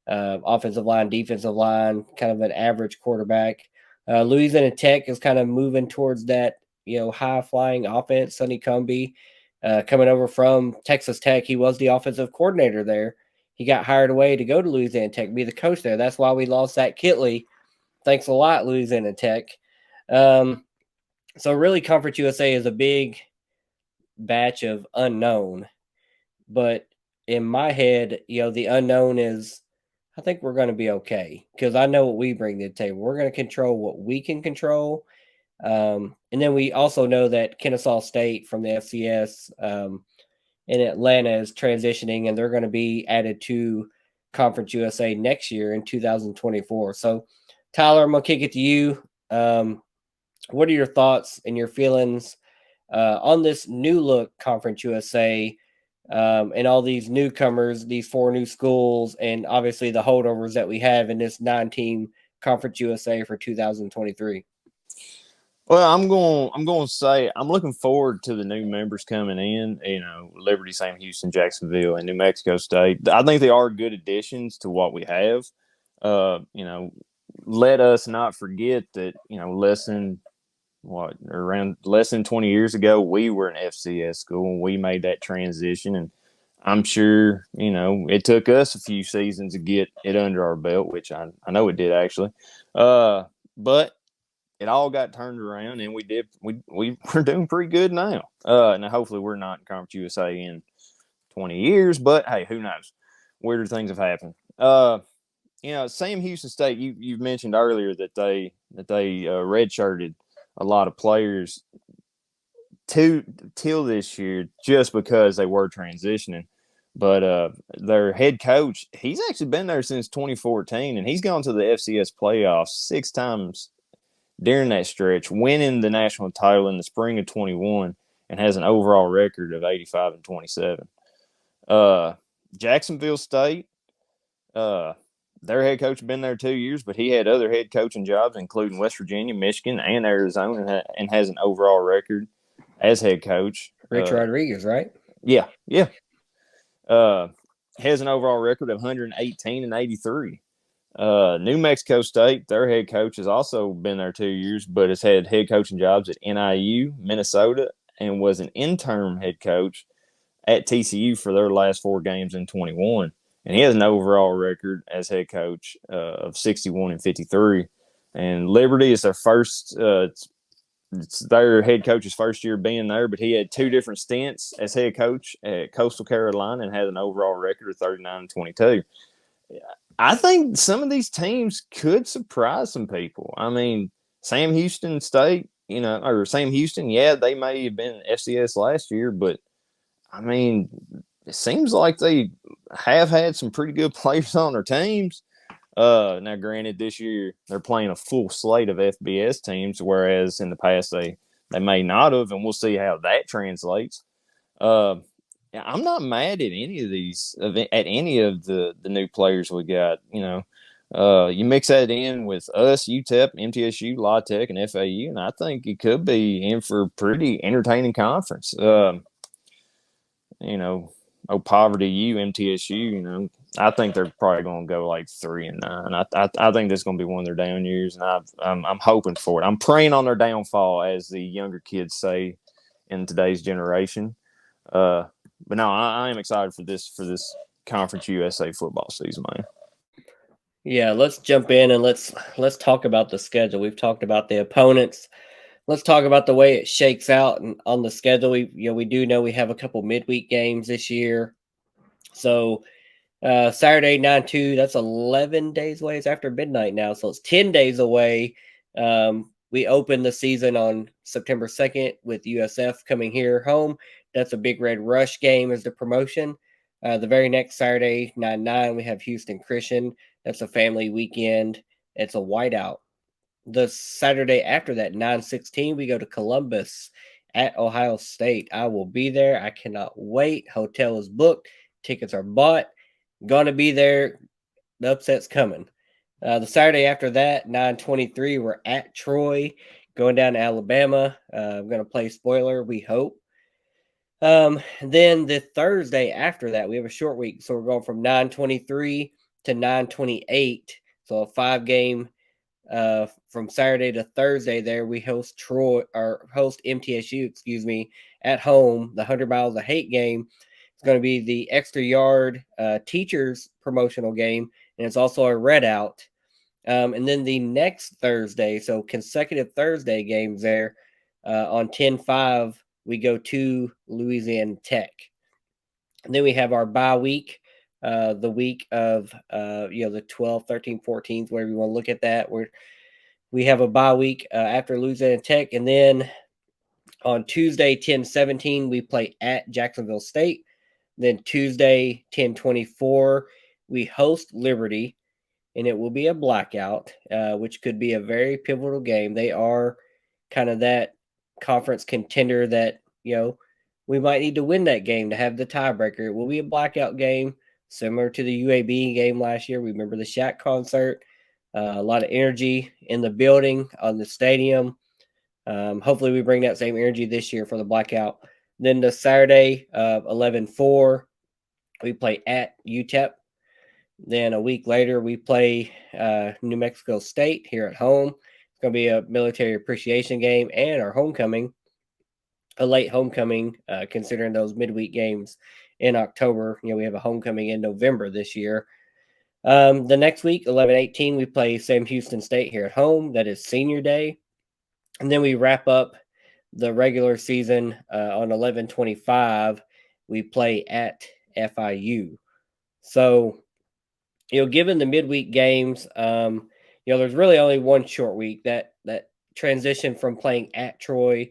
offensive line, defensive line, kind of an average quarterback. Louisiana Tech is kind of moving towards that, high flying offense. Sonny Cumbie, coming over from Texas Tech, he was the offensive coordinator there. He got hired away to go to Louisiana Tech, be the coach there. That's why we lost Zach Kitley. Thanks a lot, Louisiana Tech. So really, Conference USA is a big batch of unknown. But in my head, the unknown is I think we're going to be okay because I know what we bring to the table. We're going to control what we can control. And then we also know that Kennesaw State from the FCS in Atlanta is transitioning, and they're going to be added to Conference USA next year in 2024. So, Tyler, I'm going to kick it to you. What are your thoughts and your feelings on this new look Conference USA and all these newcomers, these 4 new schools, and obviously the holdovers that we have in this 9-team Conference USA for 2023? Well, I'm going to say I'm looking forward to the new members coming in. Liberty, Sam Houston, Jacksonville, and New Mexico State. I think they are good additions to what we have. Let us not forget that less than 20 years ago, we were an FCS school and we made that transition. And I'm sure, it took us a few seasons to get it under our belt, which I know it did actually. But it all got turned around and we're doing pretty good now. Now hopefully we're not in Conference USA in 20 years, but hey, who knows? Weirder things have happened. Sam Houston State, you've mentioned earlier that they redshirted a lot of players till this year just because they were transitioning. But their head coach, he's actually been there since 2014, and he's gone to the FCS playoffs 6 times during that stretch, winning the national title in the spring of 21, and has an overall record of 85-27. Jacksonville State, their head coach had been there 2 years, but he had other head coaching jobs, including West Virginia, Michigan, and Arizona, and has an overall record as head coach. Rich Rodriguez, right? Yeah. Has an overall record of 118-83. New Mexico State, their head coach has also been there 2 years, but has had head coaching jobs at NIU, Minnesota, and was an interim head coach at TCU for their last 4 games in 21. And he has an overall record as head coach of 61-53. And Liberty is their first. It's their head coach's first year being there, but he had 2 different stints as head coach at Coastal Carolina and had an overall record of 39-22. I think some of these teams could surprise some people. I mean, Sam Houston State, or Sam Houston, yeah, they may have been FCS last year, but I mean, it seems like they have had some pretty good players on their teams. Now, granted, this year they're playing a full slate of FBS teams, whereas in the past they may not have, and we'll see how that translates. I'm not mad at any of the new players we got. You mix that in with us, UTEP, MTSU, La Tech, and FAU, and I think it could be in for a pretty entertaining conference. Poverty U, MTSU, I think they're probably going to go like 3-9. I think this is going to be one of their down years, and I'm hoping for it. I'm praying on their downfall, as the younger kids say in today's generation. But no, I am excited for this Conference USA football season, man. Yeah, let's jump in and let's talk about the schedule. We've talked about the opponents. Let's talk about the way it shakes out and on the schedule. We do know we have a couple midweek games this year. So Saturday 9-2, that's 11 days away. It's after midnight now, so it's 10 days away. We open the season on September 2nd with USF coming here home. That's a Big Red Rush game as the promotion. The very next Saturday, 9-9, we have Houston Christian. That's a family weekend. It's a whiteout. The Saturday after that, 9-16, we go to Columbus at Ohio State. I will be there. I cannot wait. Hotel is booked. Tickets are bought. Gonna be there. The upset's coming. The Saturday after that, 9-23, we're at Troy, going down to Alabama. I'm gonna play spoiler. We hope. Then the Thursday after that, we have a short week, so we're going from 9-23 to 9-28. So a 5 game from Saturday to Thursday. There we host Troy or host MTSU, excuse me, at home. The 100 Miles of Hate game. It's going to be the extra yard teachers promotional game, and it's also a red out. And then the next Thursday, so consecutive Thursday games there on 10-5, we go to Louisiana Tech. And then we have our bye week, the week of, the 12th, 13th, 14th, whatever you want to look at that. We have a bye week after Louisiana Tech. And then on Tuesday, 10-17, we play at Jacksonville State. Then Tuesday, 10-24, we host Liberty, and it will be a blackout, which could be a very pivotal game. They are kind of that conference contender that, we might need to win that game to have the tiebreaker. It will be a blackout game, similar to the UAB game last year. We remember the Shaq concert. A lot of energy in the building, on the stadium. Hopefully we bring that same energy this year for the blackout. Then the Saturday of 11-4, we play at UTEP. Then a week later, we play New Mexico State here at home. It's going to be a military appreciation game and our homecoming, a late homecoming, considering those midweek games in October. We have a homecoming in November this year. The next week, 11-18, we play Sam Houston State here at home. That is senior day. And then we wrap up the regular season on 11-25. We play at FIU. So, given the midweek games, there's really only one short week that transition from playing at Troy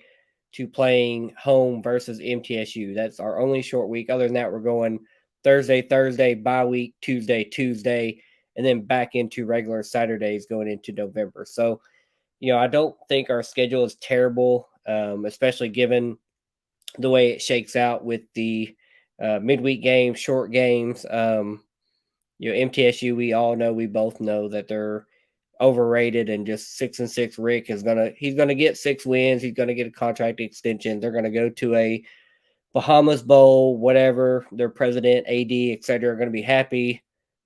to playing home versus MTSU. That's our only short week. Other than that, we're going Thursday, bye week, Tuesday, and then back into regular Saturdays going into November. So, I don't think our schedule is terrible, especially given the way it shakes out with the midweek games, short games. MTSU, we both know that they're overrated, and just 6-6 Rick he's gonna get 6 wins. He's gonna get a contract extension. They're gonna go to a Bahamas Bowl, whatever. Their president, AD, etc., are gonna be happy,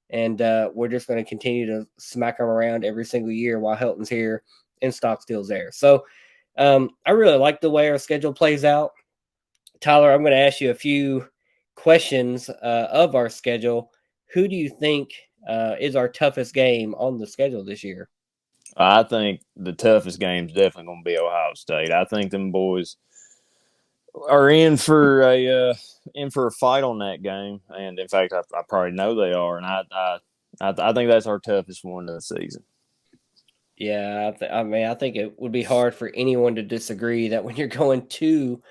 and we're just gonna continue to smack them around every single year while Helton's here and Stockstill's there. So I really like the way our schedule plays out. Tyler, I'm going to ask you a few questions of our schedule. Who do you think is our toughest game on the schedule this year? I think the toughest game is definitely going to be Ohio State. I think them boys are in for a fight on that game, and in fact, I probably know they are, and I think that's our toughest one of the season. Yeah, I think it would be hard for anyone to disagree that when you're going to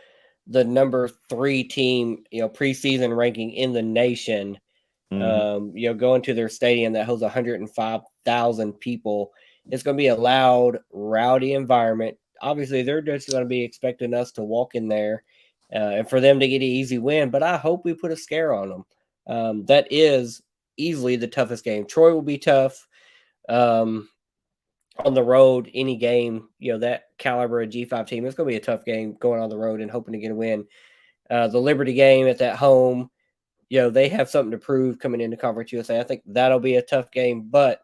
the number 3 team, preseason ranking in the nation, going to their stadium that holds 105,000 people, it's going to be a loud, rowdy environment. Obviously, they're just going to be expecting us to walk in there and for them to get an easy win. But I hope we put a scare on them. That is easily the toughest game. Troy will be tough. On the road, any game, that caliber of G5 team, it's going to be a tough game going on the road and hoping to get a win. The Liberty game at that home, they have something to prove coming into Conference USA. I think that'll be a tough game, but,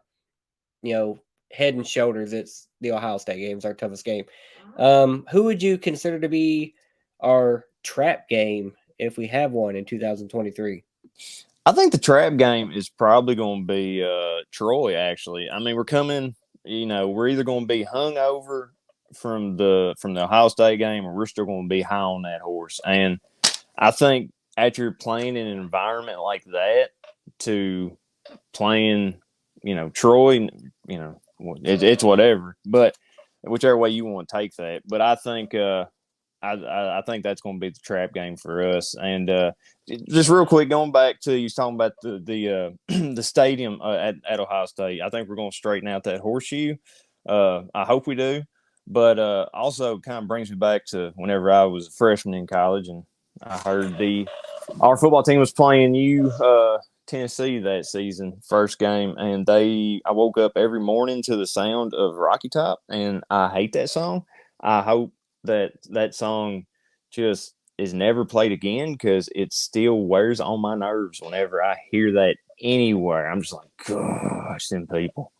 head and shoulders, it's the Ohio State game is our toughest game. Who would you consider to be our trap game if we have one in 2023? I think the trap game is probably going to be Troy. Actually, I mean, we're coming. We're either going to be hung over from the Ohio State game, or we're still going to be high on that horse. And I think after playing in an environment like that to playing, Troy, it's whatever. But whichever way you want to take that. But I think I think that's going to be the trap game for us. And just real quick, going back to you was talking about the the stadium at Ohio State. I think we're going to straighten out that horseshoe. I hope we do. But also kind of brings me back to whenever I was a freshman in college, and I heard our football team was playing Tennessee that season, first game, and I woke up every morning to the sound of Rocky Top, and I hate that song. I hope that song just is never played again because it still wears on my nerves whenever I hear that anywhere. I'm just like, gosh, them people.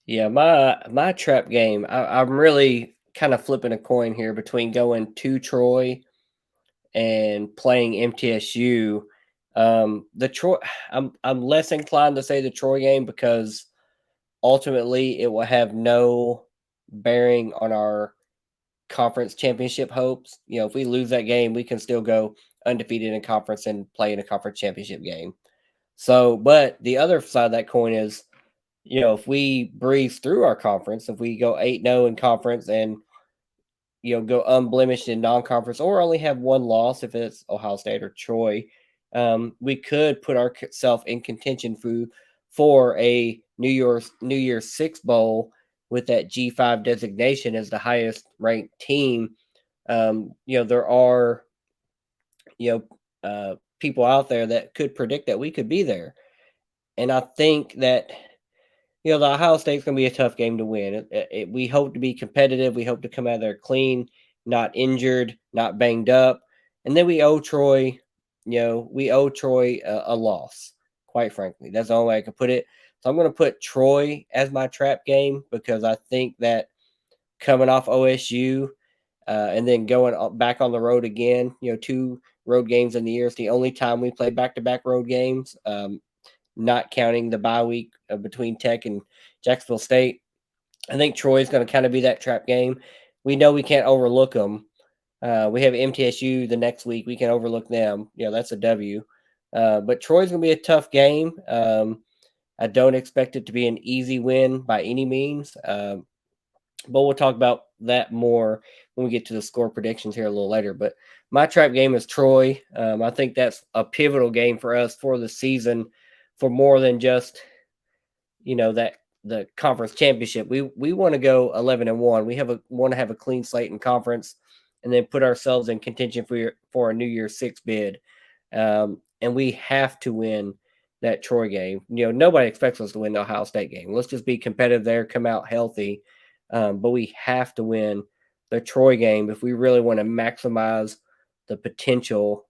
Yeah, my trap game. I'm really kind of flipping a coin here between going to Troy and playing MTSU. The Troy, I'm less inclined to say the Troy game because ultimately it will have no bearing on our conference championship hopes. If we lose that game, we can still go undefeated in conference and play in a conference championship game. So, but the other side of that coin is, if we breeze through our conference, if we go 8-0 in conference and go unblemished in non-conference, or only have one loss if it's Ohio State or Troy, we could put ourselves in contention for a New Year's Six bowl with that G5 designation as the highest ranked team. There are people out there that could predict that we could be there, and I think that the Ohio State's going to be a tough game to win. We hope to be competitive. We hope to come out there clean, not injured, not banged up. And then we owe Troy, a loss, quite frankly. That's the only way I can put it. So I'm going to put Troy as my trap game because I think that coming off OSU and then going back on the road again, 2 road games in the year. It's the only time we play back-to-back road games. Not counting the bye week between Tech and Jacksonville State. I think Troy's going to kind of be that trap game. We know we can't overlook them. We have MTSU the next week. We can overlook them. That's a W. But Troy's going to be a tough game. I don't expect it to be an easy win by any means. But we'll talk about that more when we get to the score predictions here a little later. But my trap game is Troy. I think that's a pivotal game for us for the season, for more than just that the conference championship. We want to go 11-1. We want to have a clean slate in conference, and then put ourselves in contention for a New Year's Six bid. And we have to win that Troy game. Nobody expects us to win the Ohio State game. Let's just be competitive there, come out healthy. But we have to win the Troy game if we really want to maximize the potential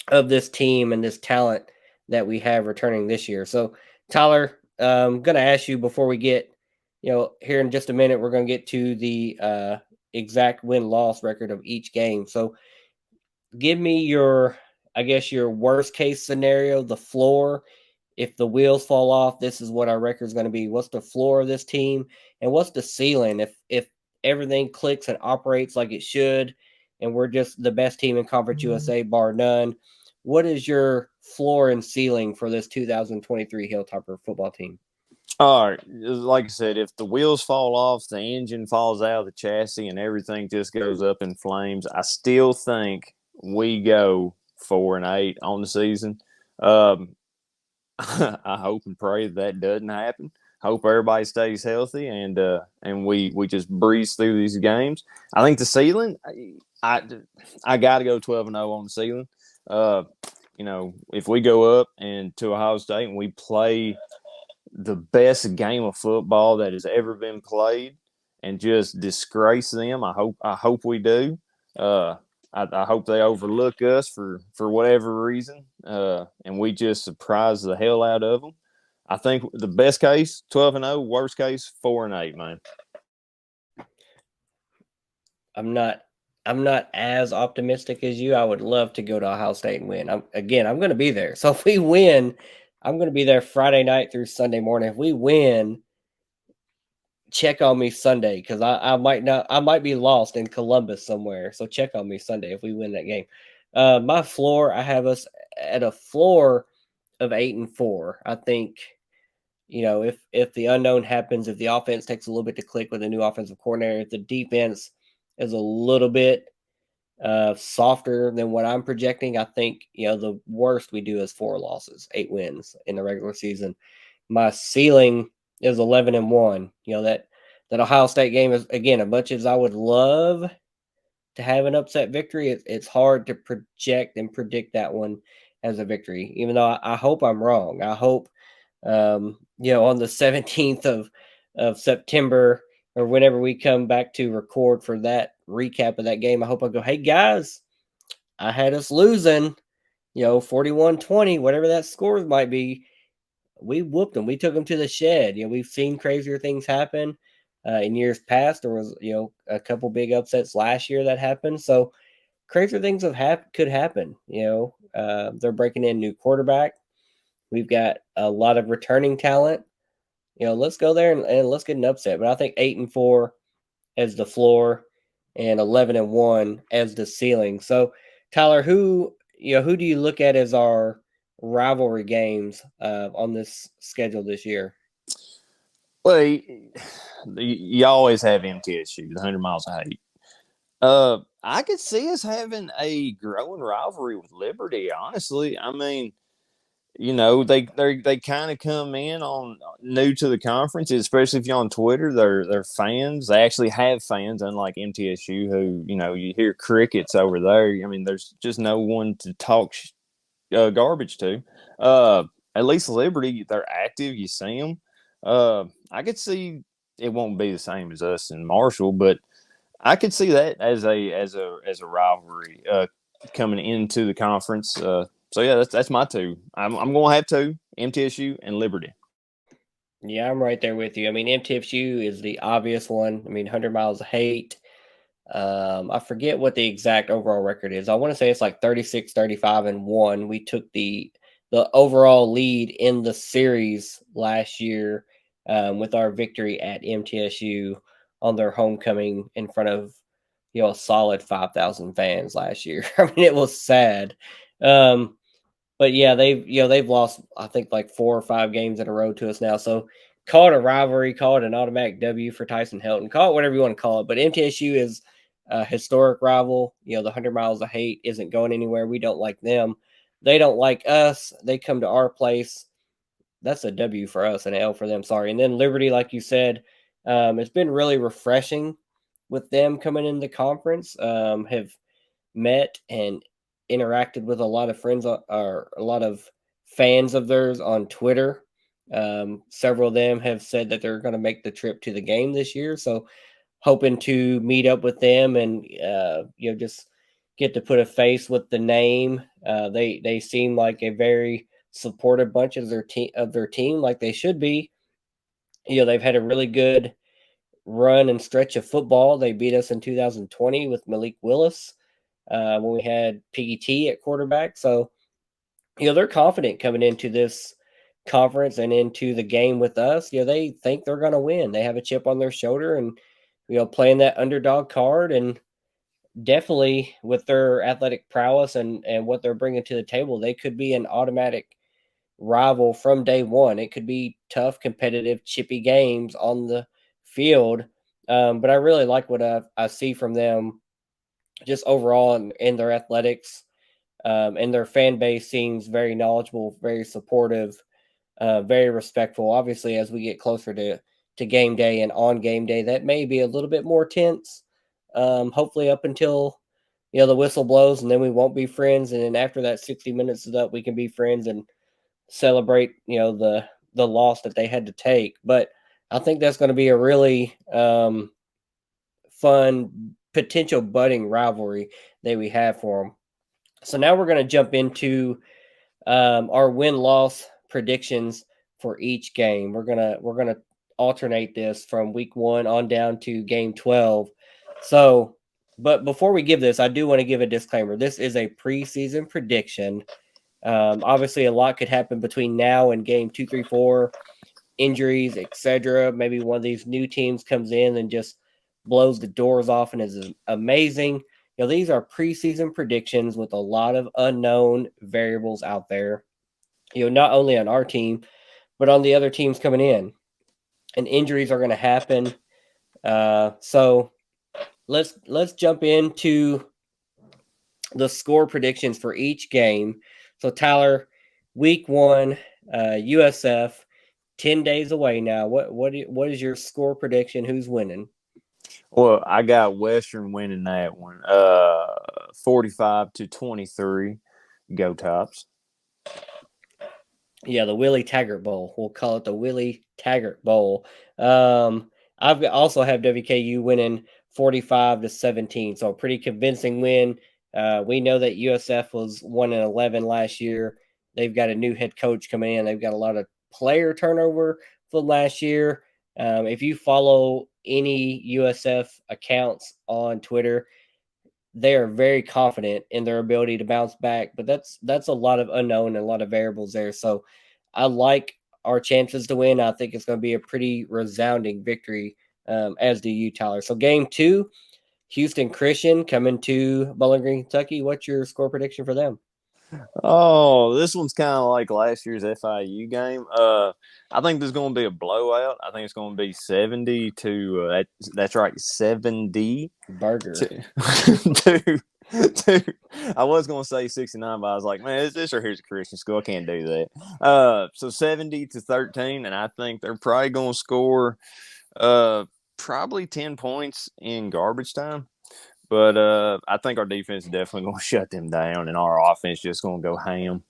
of this team and this talent that we have returning this year. So, Tyler, I'm going to ask you before we get, here in just a minute, we're going to get to the exact win-loss record of each game. So, give me your worst case scenario, the floor. If the wheels fall off, this is what our record is going to be. What's the floor of this team, and what's the ceiling? If everything clicks and operates like it should, and we're just the best team in Conference USA, bar none, what is your floor and ceiling for this 2023 Hilltopper football team? All right, like I said, if the wheels fall off, the engine falls out of the chassis, and everything just goes up in flames, I still think we go 4-8 on the season. I hope and pray that doesn't happen. Hope everybody stays healthy and we just breeze through these games. I think the ceiling, I got to go 12-0 on the ceiling. If we go up and to Ohio State and we play the best game of football that has ever been played and just disgrace them, I hope we do. I hope they overlook us for whatever reason, and we just surprise the hell out of them. I think the best case 12-0, worst case 4-8, man. I'm not I'm not as optimistic as you. I would love to go to Ohio State and win. I'm going to be there. So if we win, I'm going to be there Friday night through Sunday morning. If we win, check on me Sunday because I might not. I might be lost in Columbus somewhere. So check on me Sunday if we win that game. My floor, I have us at a floor of 8-4. I think if the unknown happens, if the offense takes a little bit to click with a new offensive coordinator, if the defense is a little bit softer than what I'm projecting, I think the worst we do is 4 losses, 8 wins in the regular season. My ceiling is 11-1. That Ohio State game is, again, as much as I would love to have an upset victory, it's hard to project and predict that one as a victory. Even though I hope I'm wrong. I hope on the 17th of September or whenever we come back to record for that recap of that game, I hope I go, hey guys, I had us losing, 41-20, whatever that score might be. We whooped them. We took them to the shed. We've seen crazier things happen in years past. There was, a couple big upsets last year that happened. So crazier things could happen. They're breaking in new quarterback. We've got a lot of returning talent. Let's go there and let's get an upset. But I think 8-4 as the floor and 11-1 as the ceiling. So, Tyler, who do you look at as our rivalry games on this schedule this year? Well, you always have MTSU, the 100 miles of hate. I could see us having a growing rivalry with Liberty. Honestly, I mean, they kind of come in on new to the conference, especially if you're on Twitter. They're fans. They actually have fans, unlike MTSU, who you hear crickets over there. I mean, there's just no one to talk garbage to. At least Liberty, they're active. You see them. I could see it won't be the same as us in Marshall, but I could see that as a rivalry coming into the conference. So yeah, that's my two. I'm going to have two: MTSU and Liberty. Yeah, I'm right there with you. I mean, MTFU is the obvious one. I mean, 100 miles of hate. I forget what the exact overall record is. I want to say it's like 36, 35-1. We took the overall lead in the series last year with our victory at MTSU on their homecoming in front of a solid 5,000 fans last year. I mean, it was sad. Um, but yeah, they've lost I think like 4 or 5 games in a row to us now. So call it a rivalry, call it an automatic W for Tyson Helton, call it whatever you want to call it. But MTSU is a historic rival. The 100 miles of hate isn't going anywhere. We don't like them. They don't like us. They come to our place. That's a W for us, an L for them. Sorry. And then Liberty, like you said, it's been really refreshing with them coming in the conference. Have met and interacted with a lot of friends or a lot of fans of theirs on Twitter. Several of them have said that they're going to make the trip to the game this year. So hoping to meet up with them and just get to put a face with the name. They seem like a very supportive bunch of their team, like they should be. They've had a really good run and stretch of football. They beat us in 2020 with Malik Willis when we had Piggy T at quarterback. So, they're confident coming into this conference and into the game with us. They think they're going to win. They have a chip on their shoulder and, playing that underdog card. And definitely with their athletic prowess and what they're bringing to the table, they could be an automatic rival from day one. It could be tough, competitive, chippy games on the field. But I really like what I see from them just overall in their athletics. And their fan base seems very knowledgeable, very supportive, very respectful. Obviously, as we get closer to game day and on game day, that may be a little bit more tense. Hopefully, up until the whistle blows, and then we won't be friends. And then after that 60 minutes is up, we can be friends and celebrate the loss that they had to take. But I think that's going to be a really fun potential budding rivalry that we have for them. So now we're going to jump into our win-loss predictions for each game. We're gonna alternate this from week 1 on down to game 12. So But before we give this, I do want to give a disclaimer. This is a preseason prediction. Obviously, a lot could happen between now and game 2, 3, 4, injuries, etc. Maybe one of these new teams comes in and just blows the doors off and is amazing. These are preseason predictions with a lot of unknown variables out there. Not only on our team, but on the other teams coming in, and injuries are going to happen. So let's jump into the score predictions for each game. So Tyler, week 1, USF, 10 days away now. What is your score prediction? Who's winning? Well, I got Western winning that one. 45-23. Go Tops. Yeah, the Willie Taggart Bowl. We'll call it the Willie Taggart Bowl. I've also have WKU winning 45-17, so a pretty convincing win. We know that USF was 1-11 last year. They've got a new head coach coming in. They've got a lot of player turnover from last year. If you follow any USF accounts on Twitter, they are very confident in their ability to bounce back, but that's a lot of unknown and a lot of variables there. So I like our chances to win. I think it's going to be a pretty resounding victory, as do you, Tyler. So game 2, Houston Christian coming to Bowling Green, Kentucky. What's your score prediction for them? Oh, this one's kind of like last year's FIU game. I think there's going to be a blowout. I think it's going to be 70 to that's right, 70 Burger. to I was going to say 69, but I was like, man, this right here's a Christian school. I can't do that. So 70-13, and I think they're probably going to score probably 10 points in garbage time. But I think our defense is definitely going to shut them down, and our offense just going to go ham.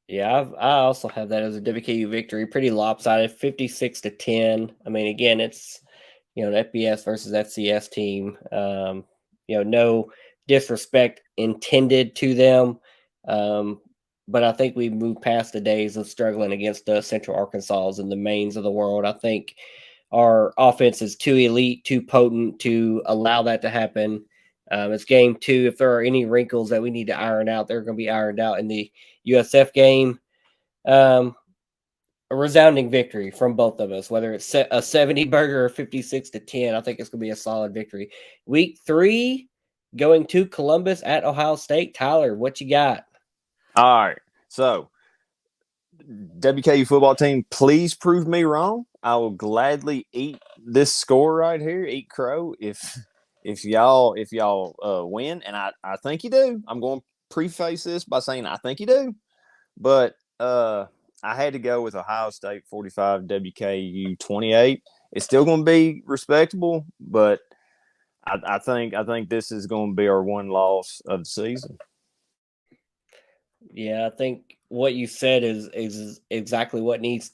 Yeah, I also have that as a WKU victory. Pretty lopsided, 56-10. I mean, again, it's an FBS versus FCS team. No disrespect intended to them, um, but I think we've moved past the days of struggling against the Central Arkansas and the Maines of the world. I think our offense is too elite, too potent to allow that to happen. It's game 2. If there are any wrinkles that we need to iron out, they're going to be ironed out in the USF game. A resounding victory from both of us, whether it's a 70 burger or 56-10. I think it's going to be a solid victory. Week 3, going to Columbus at Ohio State. Tyler, what you got? All right. So, WKU football team, please prove me wrong. I will gladly eat this score right here, eat crow if y'all win, and I think you do. I'm going to preface this by saying I think you do, but I had to go with Ohio State 45, WKU 28. It's still going to be respectable, but I think this is going to be our one loss of the season. Yeah, I think what you said is exactly what needs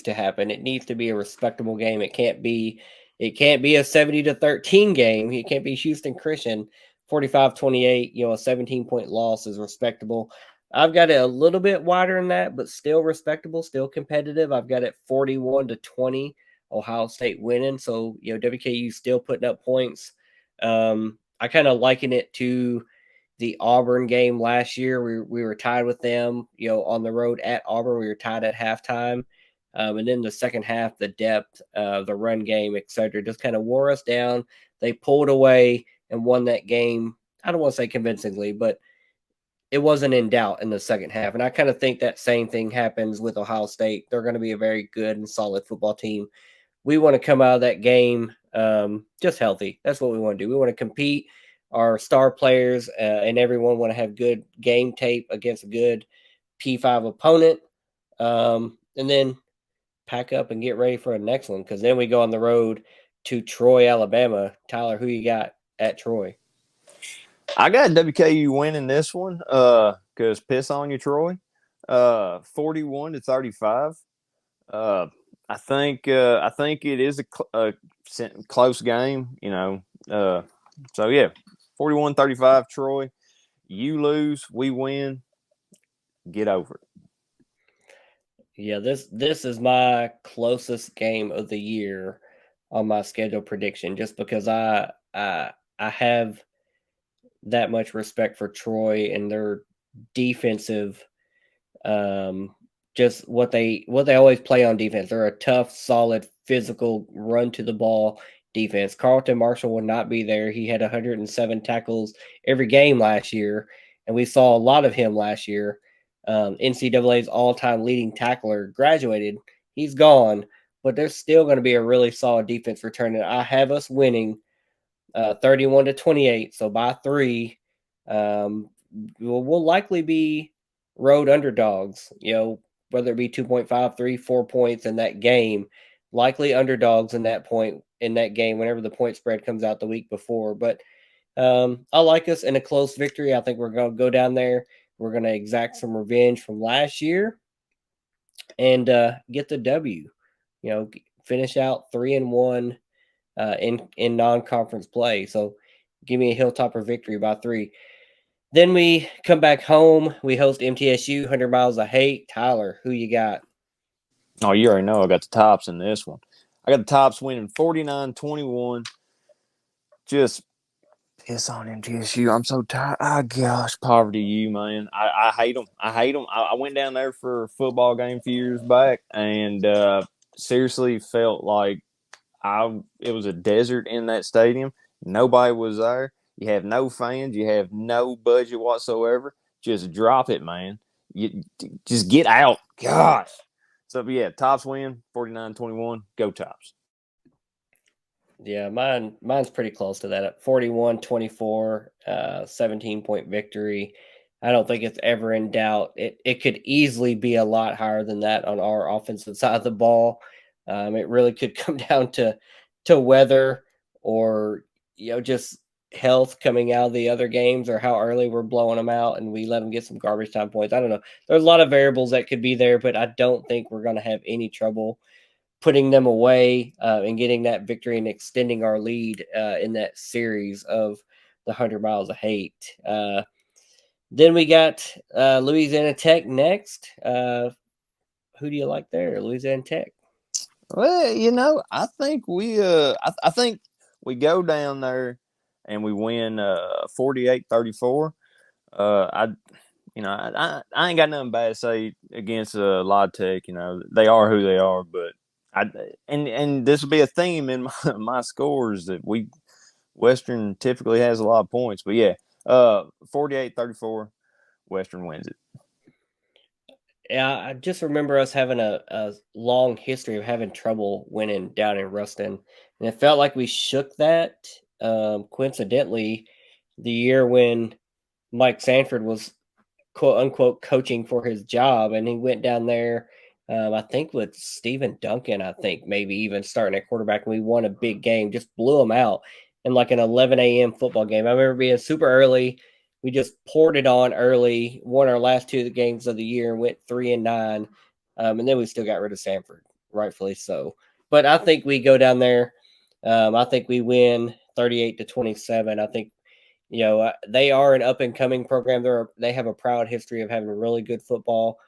to happen. It needs to be a respectable game. It can't be a 70-13 game. It can't be Houston Christian 45-28. A 17-point loss is respectable. I've got it a little bit wider than that, but still respectable, still competitive. I've got it 41-20, Ohio State winning. So, WKU still putting up points. I kind of liken it to the Auburn game last year. We were tied with them, on the road at Auburn. We were tied at halftime. And then the second half, the depth, the run game, etc., just kind of wore us down. They pulled away and won that game. I don't want to say convincingly, but it wasn't in doubt in the second half. And I kind of think that same thing happens with Ohio State. They're going to be a very good and solid football team. We want to come out of that game just healthy. That's what we want to do. We want to compete. Our star players and everyone want to have good game tape against a good P5 opponent, and then pack up and get ready for the next one, because then we go on the road to Troy, Alabama. Tyler, who you got at Troy? I got WKU winning this one because piss on you, Troy. 41-35. I think it is a close game, so yeah, 41-35 Troy. You lose, we win. Get over it. Yeah, this is my closest game of the year on my schedule prediction, just because I I have that much respect for Troy and their defensive, um, just what they always play on defense. They're a tough, solid, physical, run to the ball defense. Carlton Marshall will not be there. He had 107 tackles every game last year, and we saw a lot of him last year. NCAA's all-time leading tackler graduated. He's gone, but there's still going to be a really solid defense returning. I have us winning 31-28. So by 3, um, we'll likely be road underdogs. Whether it be 2.5, 3, 4 points in that game, likely underdogs in that point in that game. Whenever the point spread comes out the week before, but I like us in a close victory. I think we're going to go down there. We're going to exact some revenge from last year and get the W. Finish out 3-1 in non-conference play. So give me a Hilltopper victory by 3. Then we come back home. We host MTSU, 100 Miles of Hate. Tyler, who you got? Oh, you already know I got the Tops in this one. I got the Tops winning 49-21. Just piss on MTSU. I'm so tired. Oh, gosh, poverty you, man. I hate them. I hate them. I went down there for a football game a few years back and seriously felt like it was a desert in that stadium. Nobody was there. You have no fans. You have no budget whatsoever. Just drop it, man. You just get out. Gosh. So, yeah, Tops win 49-21. Go Tops. Yeah, mine's pretty close to that at 41-24, 17-point victory. I don't think it's ever in doubt. It could easily be a lot higher than that on our offensive side of the ball. It really could come down to weather or just health coming out of the other games or how early we're blowing them out and we let them get some garbage time points. I don't know. There's a lot of variables that could be there, but I don't think we're going to have any trouble putting them away and getting that victory and extending our lead in that series of the 100 Miles of Hate. Then we got Louisiana Tech next. Who do you like there, Louisiana Tech? Well, I think I think we go down there and we win 48-34. I I ain't got nothing bad to say against La Tech. They are who they are, but and this will be a theme in my scores that Western typically has a lot of points. But yeah, 48-34, Western wins it. Yeah, I just remember us having a long history of having trouble winning down in Ruston, and it felt like we shook that. Coincidentally, the year when Mike Sanford was quote unquote coaching for his job, and he went down there. I think with Stephen Duncan, I think maybe even starting at quarterback, and we won a big game, just blew them out in like an 11 a.m. football game. I remember being super early. We just poured it on early, won our last 2 games of the year, and went 3-9, and then we still got rid of Sanford, rightfully so. But I think we go down there. I think we win 38-27. I think they are an up and coming program. They have a proud history of having really good football.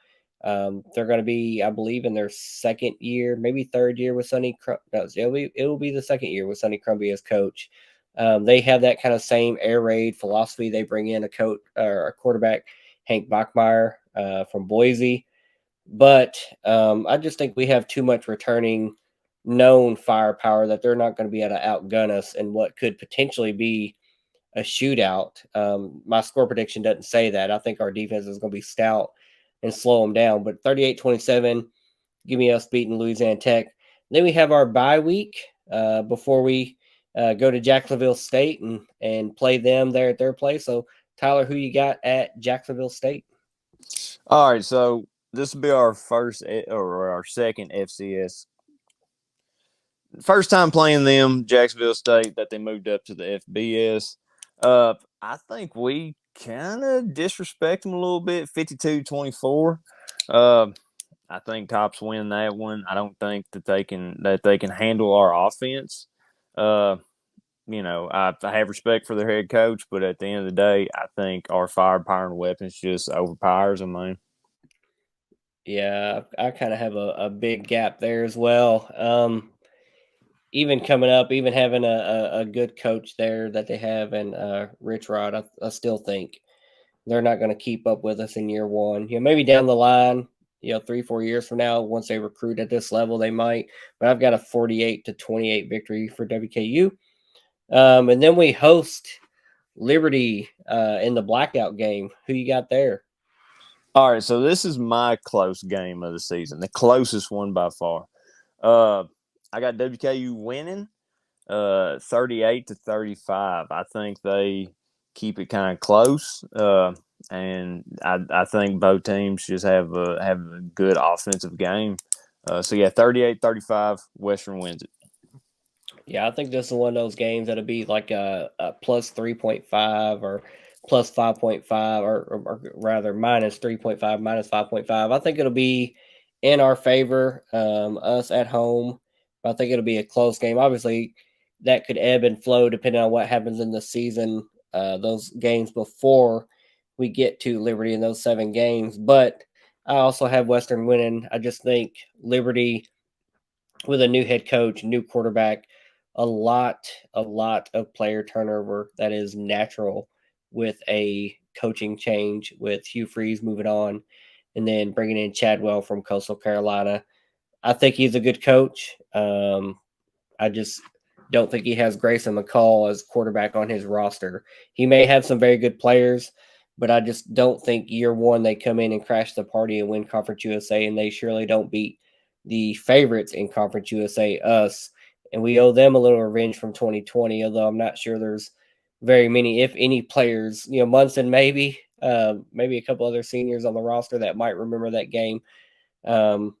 They're going to be, I believe, in their second year, maybe third year with Sonny. No, it will be the second year with Sonny Crumby as coach. They have that kind of same air raid philosophy. They bring in a coach or a quarterback, Hank Bachmeyer from Boise, but I just think we have too much returning known firepower that they're not going to be able to outgun us in what could potentially be a shootout. My score prediction doesn't say that. I think our defense is going to be stout and slow them down. But 38-27, give me us beating Louisiana Tech. Then we have our bye week before we go to Jacksonville State and play them there at their place. So, Tyler, who you got at Jacksonville State? All right, so this will be our first or our second FCS. First time playing them, Jacksonville State, that they moved up to the FBS. I think we kind of disrespect them a little bit, 52-24. I think Tops win that one. I don't think that they can handle our offense. I have respect for their head coach, but at the end of the day, I think our firepower and weapons just overpowers them, man. Yeah, I kind of have a big gap there as well. even coming up, even having a good coach there that they have, and Rich Rod, I still think they're not going to keep up with us in year one. Maybe down the line, 3-4 years from now, once they recruit at this level, they might. But I've got a 48-28 victory for WKU. And then we host Liberty in the blackout game. Who you got there? All right, so this is my close game of the season, the closest one by far. I got WKU winning 38-35. I think they keep it kind of close, and I think both teams just have a good offensive game. So yeah, 38-35, Western wins it. Yeah, I think this is one of those games that'll be like a plus 3.5 or plus 5.5, or rather minus 3.5, minus 5.5. I think it'll be in our favor, us at home. I think it'll be a close game. Obviously, that could ebb and flow depending on what happens in the season, those games before we get to Liberty in those 7 games. But I also have Western winning. I just think Liberty, with a new head coach, new quarterback, a lot of player turnover that is natural with a coaching change, with Hugh Freeze moving on, and then bringing in Chadwell from Coastal Carolina. I think he's a good coach. I just don't think he has Grayson McCall as quarterback on his roster. He may have some very good players, but I just don't think year one they come in and crash the party and win Conference USA, and they surely don't beat the favorites in Conference USA, us. And we owe them a little revenge from 2020, although I'm not sure there's very many, if any, players, Munson maybe a couple other seniors on the roster that might remember that game. Um,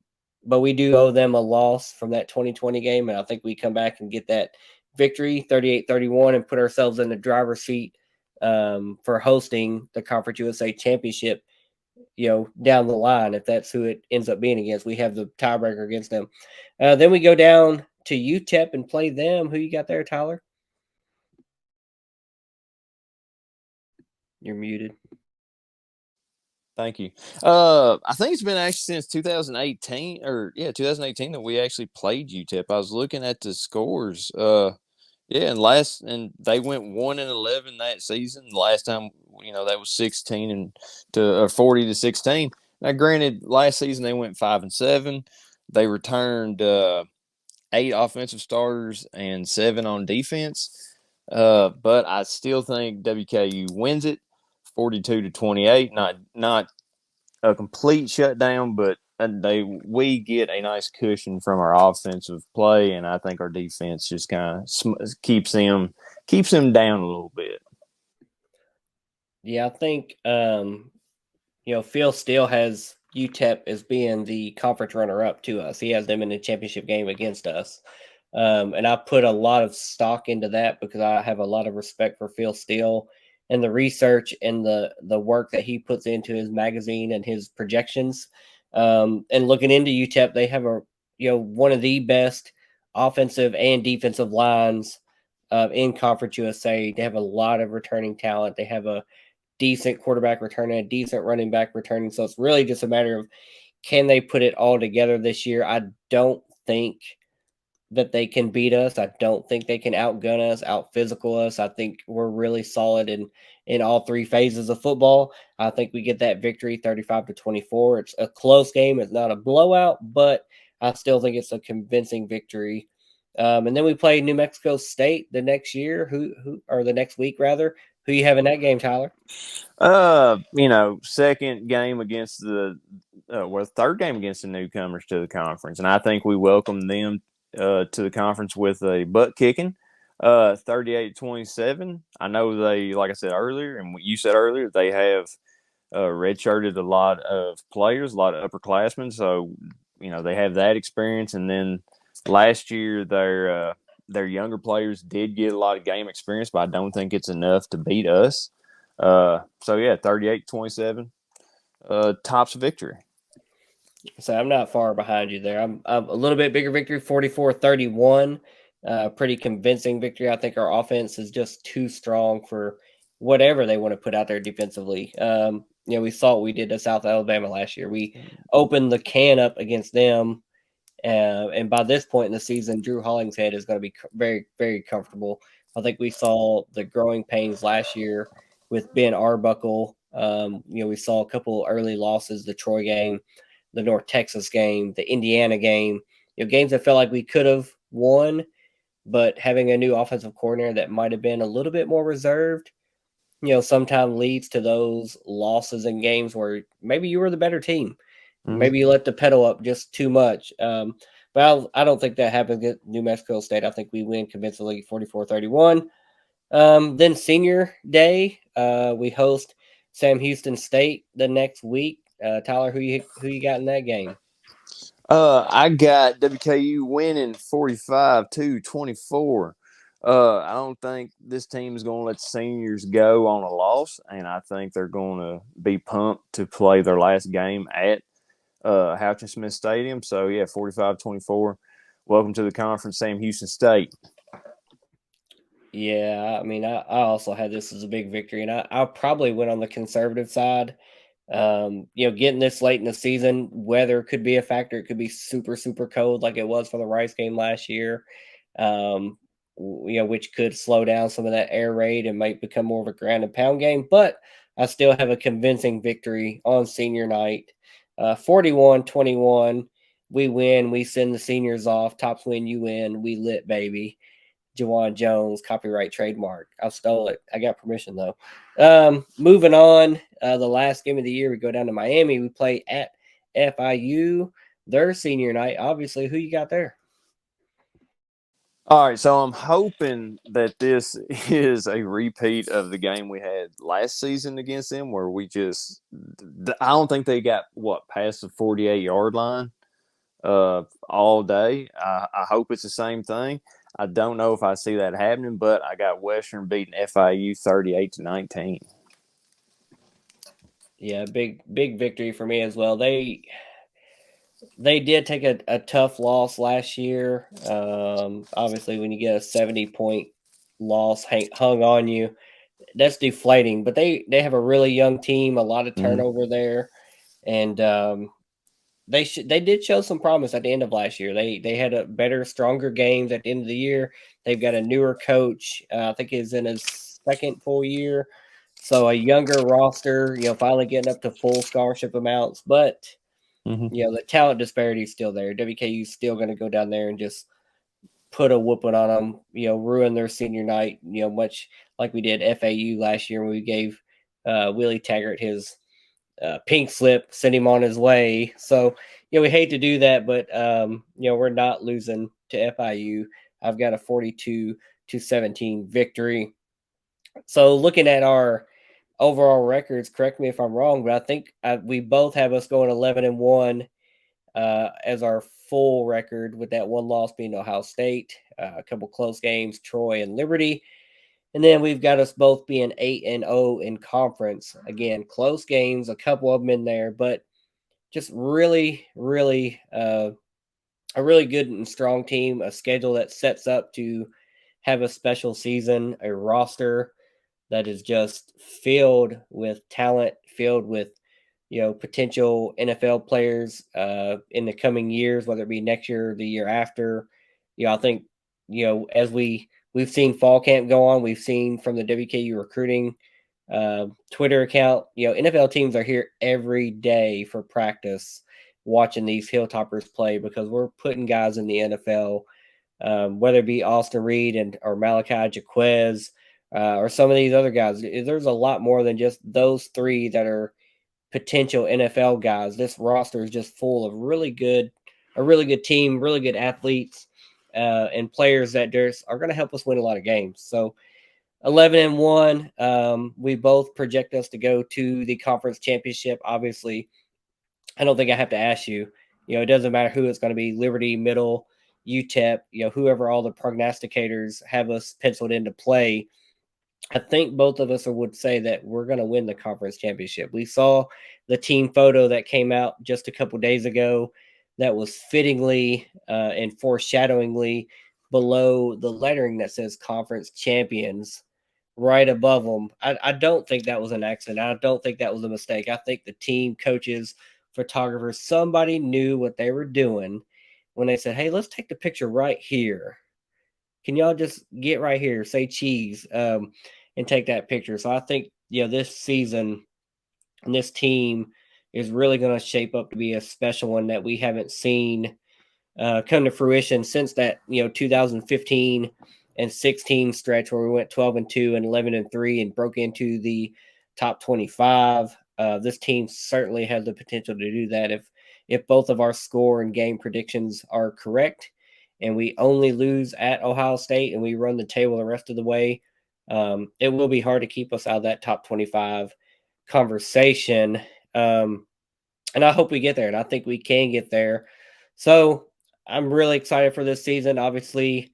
but we do owe them a loss from that 2020 game, and I think we come back and get that victory 38-31 and put ourselves in the driver's seat for hosting the Conference USA Championship, down the line. If that's who it ends up being against, we have the tiebreaker against them. Then we go down to UTEP and play them. Who you got there, Tyler? You're muted. Thank you. I think it's been actually since 2018, 2018 that we actually played UTEP. I was looking at the scores. Yeah, and they went 1-11 that season. Last time, that was 16 and to 40-16. Now, granted, last season they went 5-7. They returned 8 offensive starters and 7 on defense. But I still think WKU wins it 42-28. Not a complete shutdown, but we get a nice cushion from our offensive play, and I think our defense just kind of keeps them down a little bit. Yeah, I think Phil still has UTEP as being the conference runner-up to us. He has them in the championship game against us. And I put a lot of stock into that because I have a lot of respect for Phil Steele and the research and the work that he puts into his magazine and his projections. And looking into UTEP, they have one of the best offensive and defensive lines in Conference USA. They have a lot of returning talent. They have a decent quarterback returning, a decent running back returning. So it's really just a matter of, can they put it all together this year? I don't think that they can beat us. I don't think they can outgun us, out physical us. I think we're really solid in all 3 phases of football. I think we get that victory 35-24. It's a close game. It's not a blowout, but I still think it's a convincing victory. And then we play New Mexico State the next year, or the next week rather. Who you have in that game, Tyler? Second game against third game against the newcomers to the conference, and I think we welcome them to the conference with a butt kicking, 38-27. I know they, like I said earlier, and what you said earlier, they have redshirted a lot of players, a lot of upperclassmen, so they have that experience. And then last year, their younger players did get a lot of game experience, but I don't think it's enough to beat us. So yeah, 38-27, tops victory. So I'm not far behind you there. I'm a little bit bigger victory, 44-31. Pretty convincing victory. I think our offense is just too strong for whatever they want to put out there defensively. We saw what we did to South Alabama last year. We opened the can up against them, And by this point in the season, Drew Hollingshead is going to be very, very comfortable. I think we saw the growing pains last year with Ben Arbuckle. We saw a couple early losses, the Troy game, the North Texas game, the Indiana game, games that felt like we could have won, but having a new offensive coordinator that might have been a little bit more reserved, sometimes leads to those losses in games where maybe you were the better team. Mm-hmm. Maybe you let the pedal up just too much. But I don't think that happens at New Mexico State. I think we win convincingly 44-31. Then senior day, we host Sam Houston State the next week. Tyler, who you got in that game? I got WKU winning 45-24. I don't think this team is going to let the seniors go on a loss, and I think they're going to be pumped to play their last game at Houchin Smith Stadium. So, yeah, 45-24. Welcome to the conference, Sam Houston State. Yeah, I mean, I also had this as a big victory, and I probably went on the conservative side. Getting this late in the season, weather could be a factor. It could be super, super cold like it was for the Rice game last year, which could slow down some of that air raid and might become more of a ground and pound game. But I still have a convincing victory on senior night. 41-21. We win. We send the seniors off. Tops win, you win. We lit, baby. Jawan Jones, copyright trademark. I stole it. I got permission though. Moving on, the last game of the year, we go down to Miami. We play at FIU. Their senior night. Obviously, who you got there? All right, so I'm hoping that this is a repeat of the game we had last season against them, where I don't think they got past the 48-yard line all day. I hope it's the same thing. I don't know if I see that happening, but I got Western beating FIU 38-19. Yeah, big victory for me as well. They did take a tough loss last year. Obviously, when you get a 70-point loss hung on you, that's deflating. But they have a really young team, a lot of turnover there, and they did show some promise at the end of last year. They had a better, stronger games at the end of the year. They've got a newer coach. I think he's in his second full year, so a younger roster. Finally getting up to full scholarship amounts, but the talent disparity is still there. WKU is still going to go down there and just put a whooping on them. Ruin their senior night. Much like we did FAU last year when we gave Willie Taggart his pink slip, sent him on his way. So, we hate to do that, but we're not losing to FIU. I've got a 42-17 victory. So, looking at our overall records, correct me if I'm wrong, but I think we both have us going 11-1 as our full record, with that one loss being Ohio State, a couple close games, Troy and Liberty. And then we've got us both being 8-0 in conference. Again, close games, a couple of them in there, but just really, really a really good and strong team, a schedule that sets up to have a special season, a roster that is just filled with talent, filled with potential NFL players in the coming years, whether it be next year or the year after. I think as we've seen fall camp go on, we've seen from the WKU recruiting Twitter account, NFL teams are here every day for practice, watching these Hilltoppers play because we're putting guys in the NFL, whether it be Austin Reed or Malachi Jaquez. Or some of these other guys. There's a lot more than just those three that are potential NFL guys. This roster is just full of a really good team, really good athletes, and players that are going to help us win a lot of games. So 11-1, we both project us to go to the conference championship. Obviously, I don't think I have to ask you. It doesn't matter who it's going to be, Liberty, Middle, UTEP, whoever all the prognosticators have us penciled into play. I think both of us would say that we're going to win the conference championship. We saw the team photo that came out just a couple days ago that was fittingly and foreshadowingly below the lettering that says conference champions right above them. I don't think that was an accident. I don't think that was a mistake. I think the team, coaches, photographers, somebody knew what they were doing when they said, "Hey, let's take the picture right here. Can y'all just get right here, say cheese, and take that picture?" So I think this season and this team is really going to shape up to be a special one that we haven't seen come to fruition since that 2015 and 16 stretch where we went 12-2 and 11-3 and broke into the top 25. This team certainly has the potential to do that if both of our score and game predictions are correct, and we only lose at Ohio State and we run the table the rest of the way. It will be hard to keep us out of that top 25 conversation. And I hope we get there, and I think we can get there. So I'm really excited for this season. Obviously,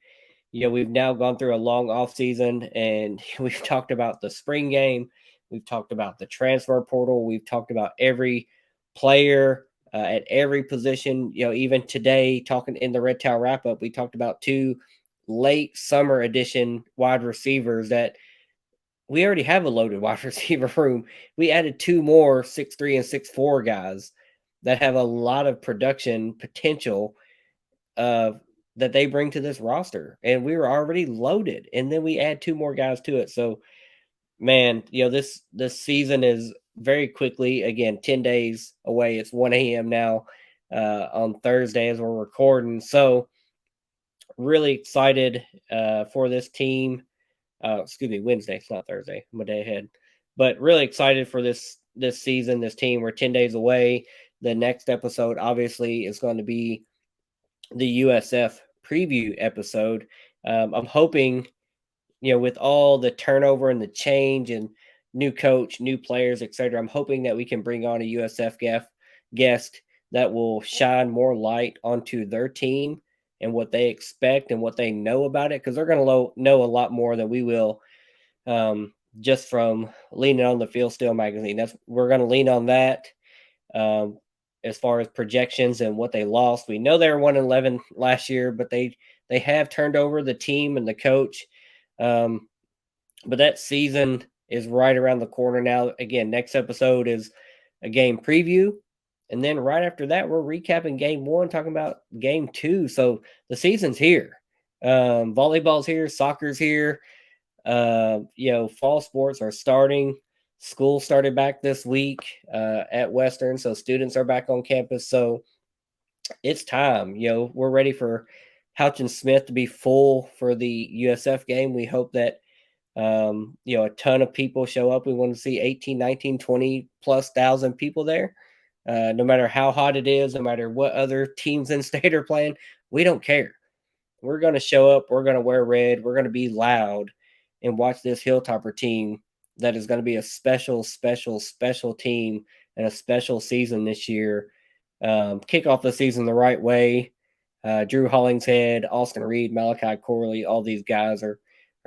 we've now gone through a long off season, and we've talked about the spring game. We've talked about the transfer portal. We've talked about every player at every position. Even today, talking in the Red Towel wrap up, we talked about two late summer edition wide receivers that we already have a loaded wide receiver room. We added two more 6'3" and 6'4" guys that have a lot of production potential that they bring to this roster. And we were already loaded. And then we add two more guys to it. So, man, this season is very quickly, again, 10 days away. It's 1 a.m. now on Thursday as we're recording. So, really excited for this team. Excuse me, Wednesday. It's not Thursday. I'm a day ahead. But really excited for this season, this team. We're 10 days away. The next episode, obviously, is going to be the USF preview episode. I'm hoping, with all the turnover and the change and new coach, new players, etc., I'm hoping that we can bring on a USF guest that will shine more light onto their team and what they expect and what they know about it, because they're going to know a lot more than we will, just from leaning on the Field Steel magazine. We're going to lean on that. As far as projections and what they lost, we know they were 1-11 last year, but they have turned over the team and the coach. But that season is right around the corner now. Again, next episode is a game preview. And then right after that, we're recapping game one, talking about game two. So the season's here. Volleyball's here. Soccer's here. Fall sports are starting. School started back this week at Western. So students are back on campus. So it's time. We're ready for Houchins Smith to be full for the USF game. We hope that a ton of people show up. We want to see 18, 19, 20 plus thousand people there. No matter how hot it is, no matter what other teams in state are playing, we don't care. We're going to show up. We're going to wear red. We're going to be loud and watch this Hilltopper team that is going to be a special, special, special team and a special season this year. Kick off the season the right way. Drew Hollingshead, Austin Reed, Malachi Corley, all these guys are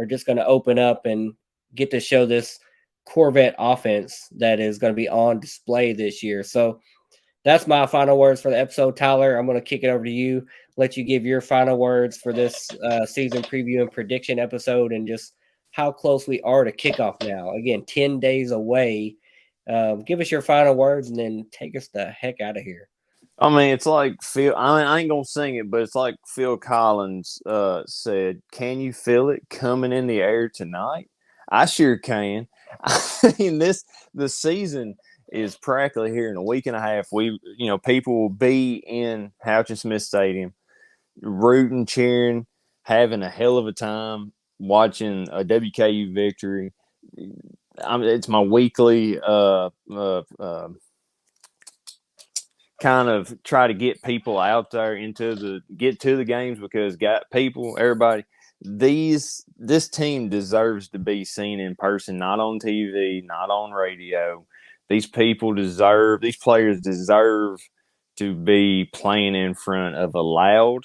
just going to open up and get to show this Corvette offense that is going to be on display this year. So that's my final words for the episode. Tyler, I'm going to kick it over to you, let you give your final words for this season preview and prediction episode, and just how close we are to kickoff now. Again, 10 days away. Give us your final words and then take us the heck out of here. I mean, it's like Phil. I ain't gonna sing it, but it's like Phil Collins said. Can you feel it coming in the air tonight? I sure can. I mean, the season is practically here in a week and a half. People will be in Houchins Smith Stadium, rooting, cheering, having a hell of a time watching a WKU victory. It's my weekly kind of try to get people out there get to the games, because everybody, this team deserves to be seen in person, not on TV, not on radio. These players deserve to be playing in front of a loud,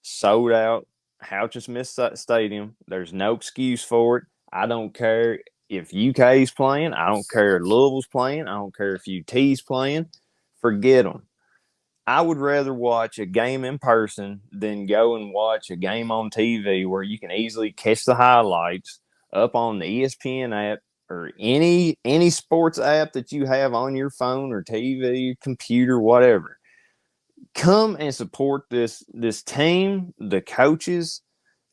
sold out Houchins Smith Stadium. There's no excuse for it. I don't care if UK's playing. I don't care if Louisville's playing. I don't care if UT's playing. Forget them. I would rather watch a game in person than go and watch a game on TV where you can easily catch the highlights up on the ESPN app or any sports app that you have on your phone or TV, computer, whatever. come and support this team, the coaches,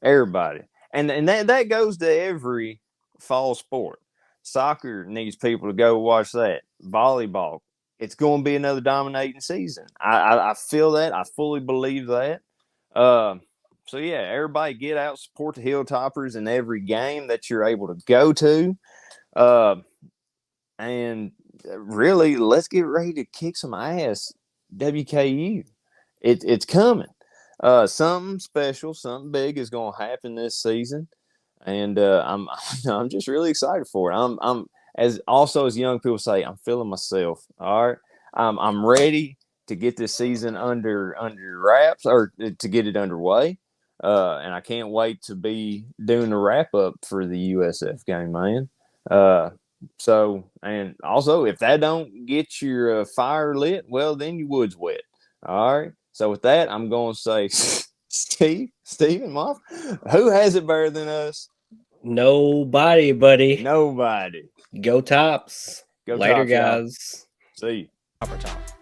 everybody. And that goes to every fall sport. Soccer needs people to go watch that. Volleyball, it's going to be another dominating season. I feel that. I fully believe that. So yeah, everybody get out, support the Hilltoppers in every game that you're able to go to. And really, let's get ready to kick some ass. WKU, it's coming. Something special, something big is going to happen this season, and I'm just really excited for it. I'm as young people say, I'm feeling myself. All right, I'm ready to get this season under wraps, or to get it underway. And I can't wait to be doing the wrap up for the USF game, man. So, and also, if that don't get your fire lit, well, then your wood's wet. All right. So with that, I'm going to say, Steven, Moff, who has it better than us? Nobody, buddy. Nobody. Go Tops. Go Later, Tops, y'all. guys. See you. Topper Top.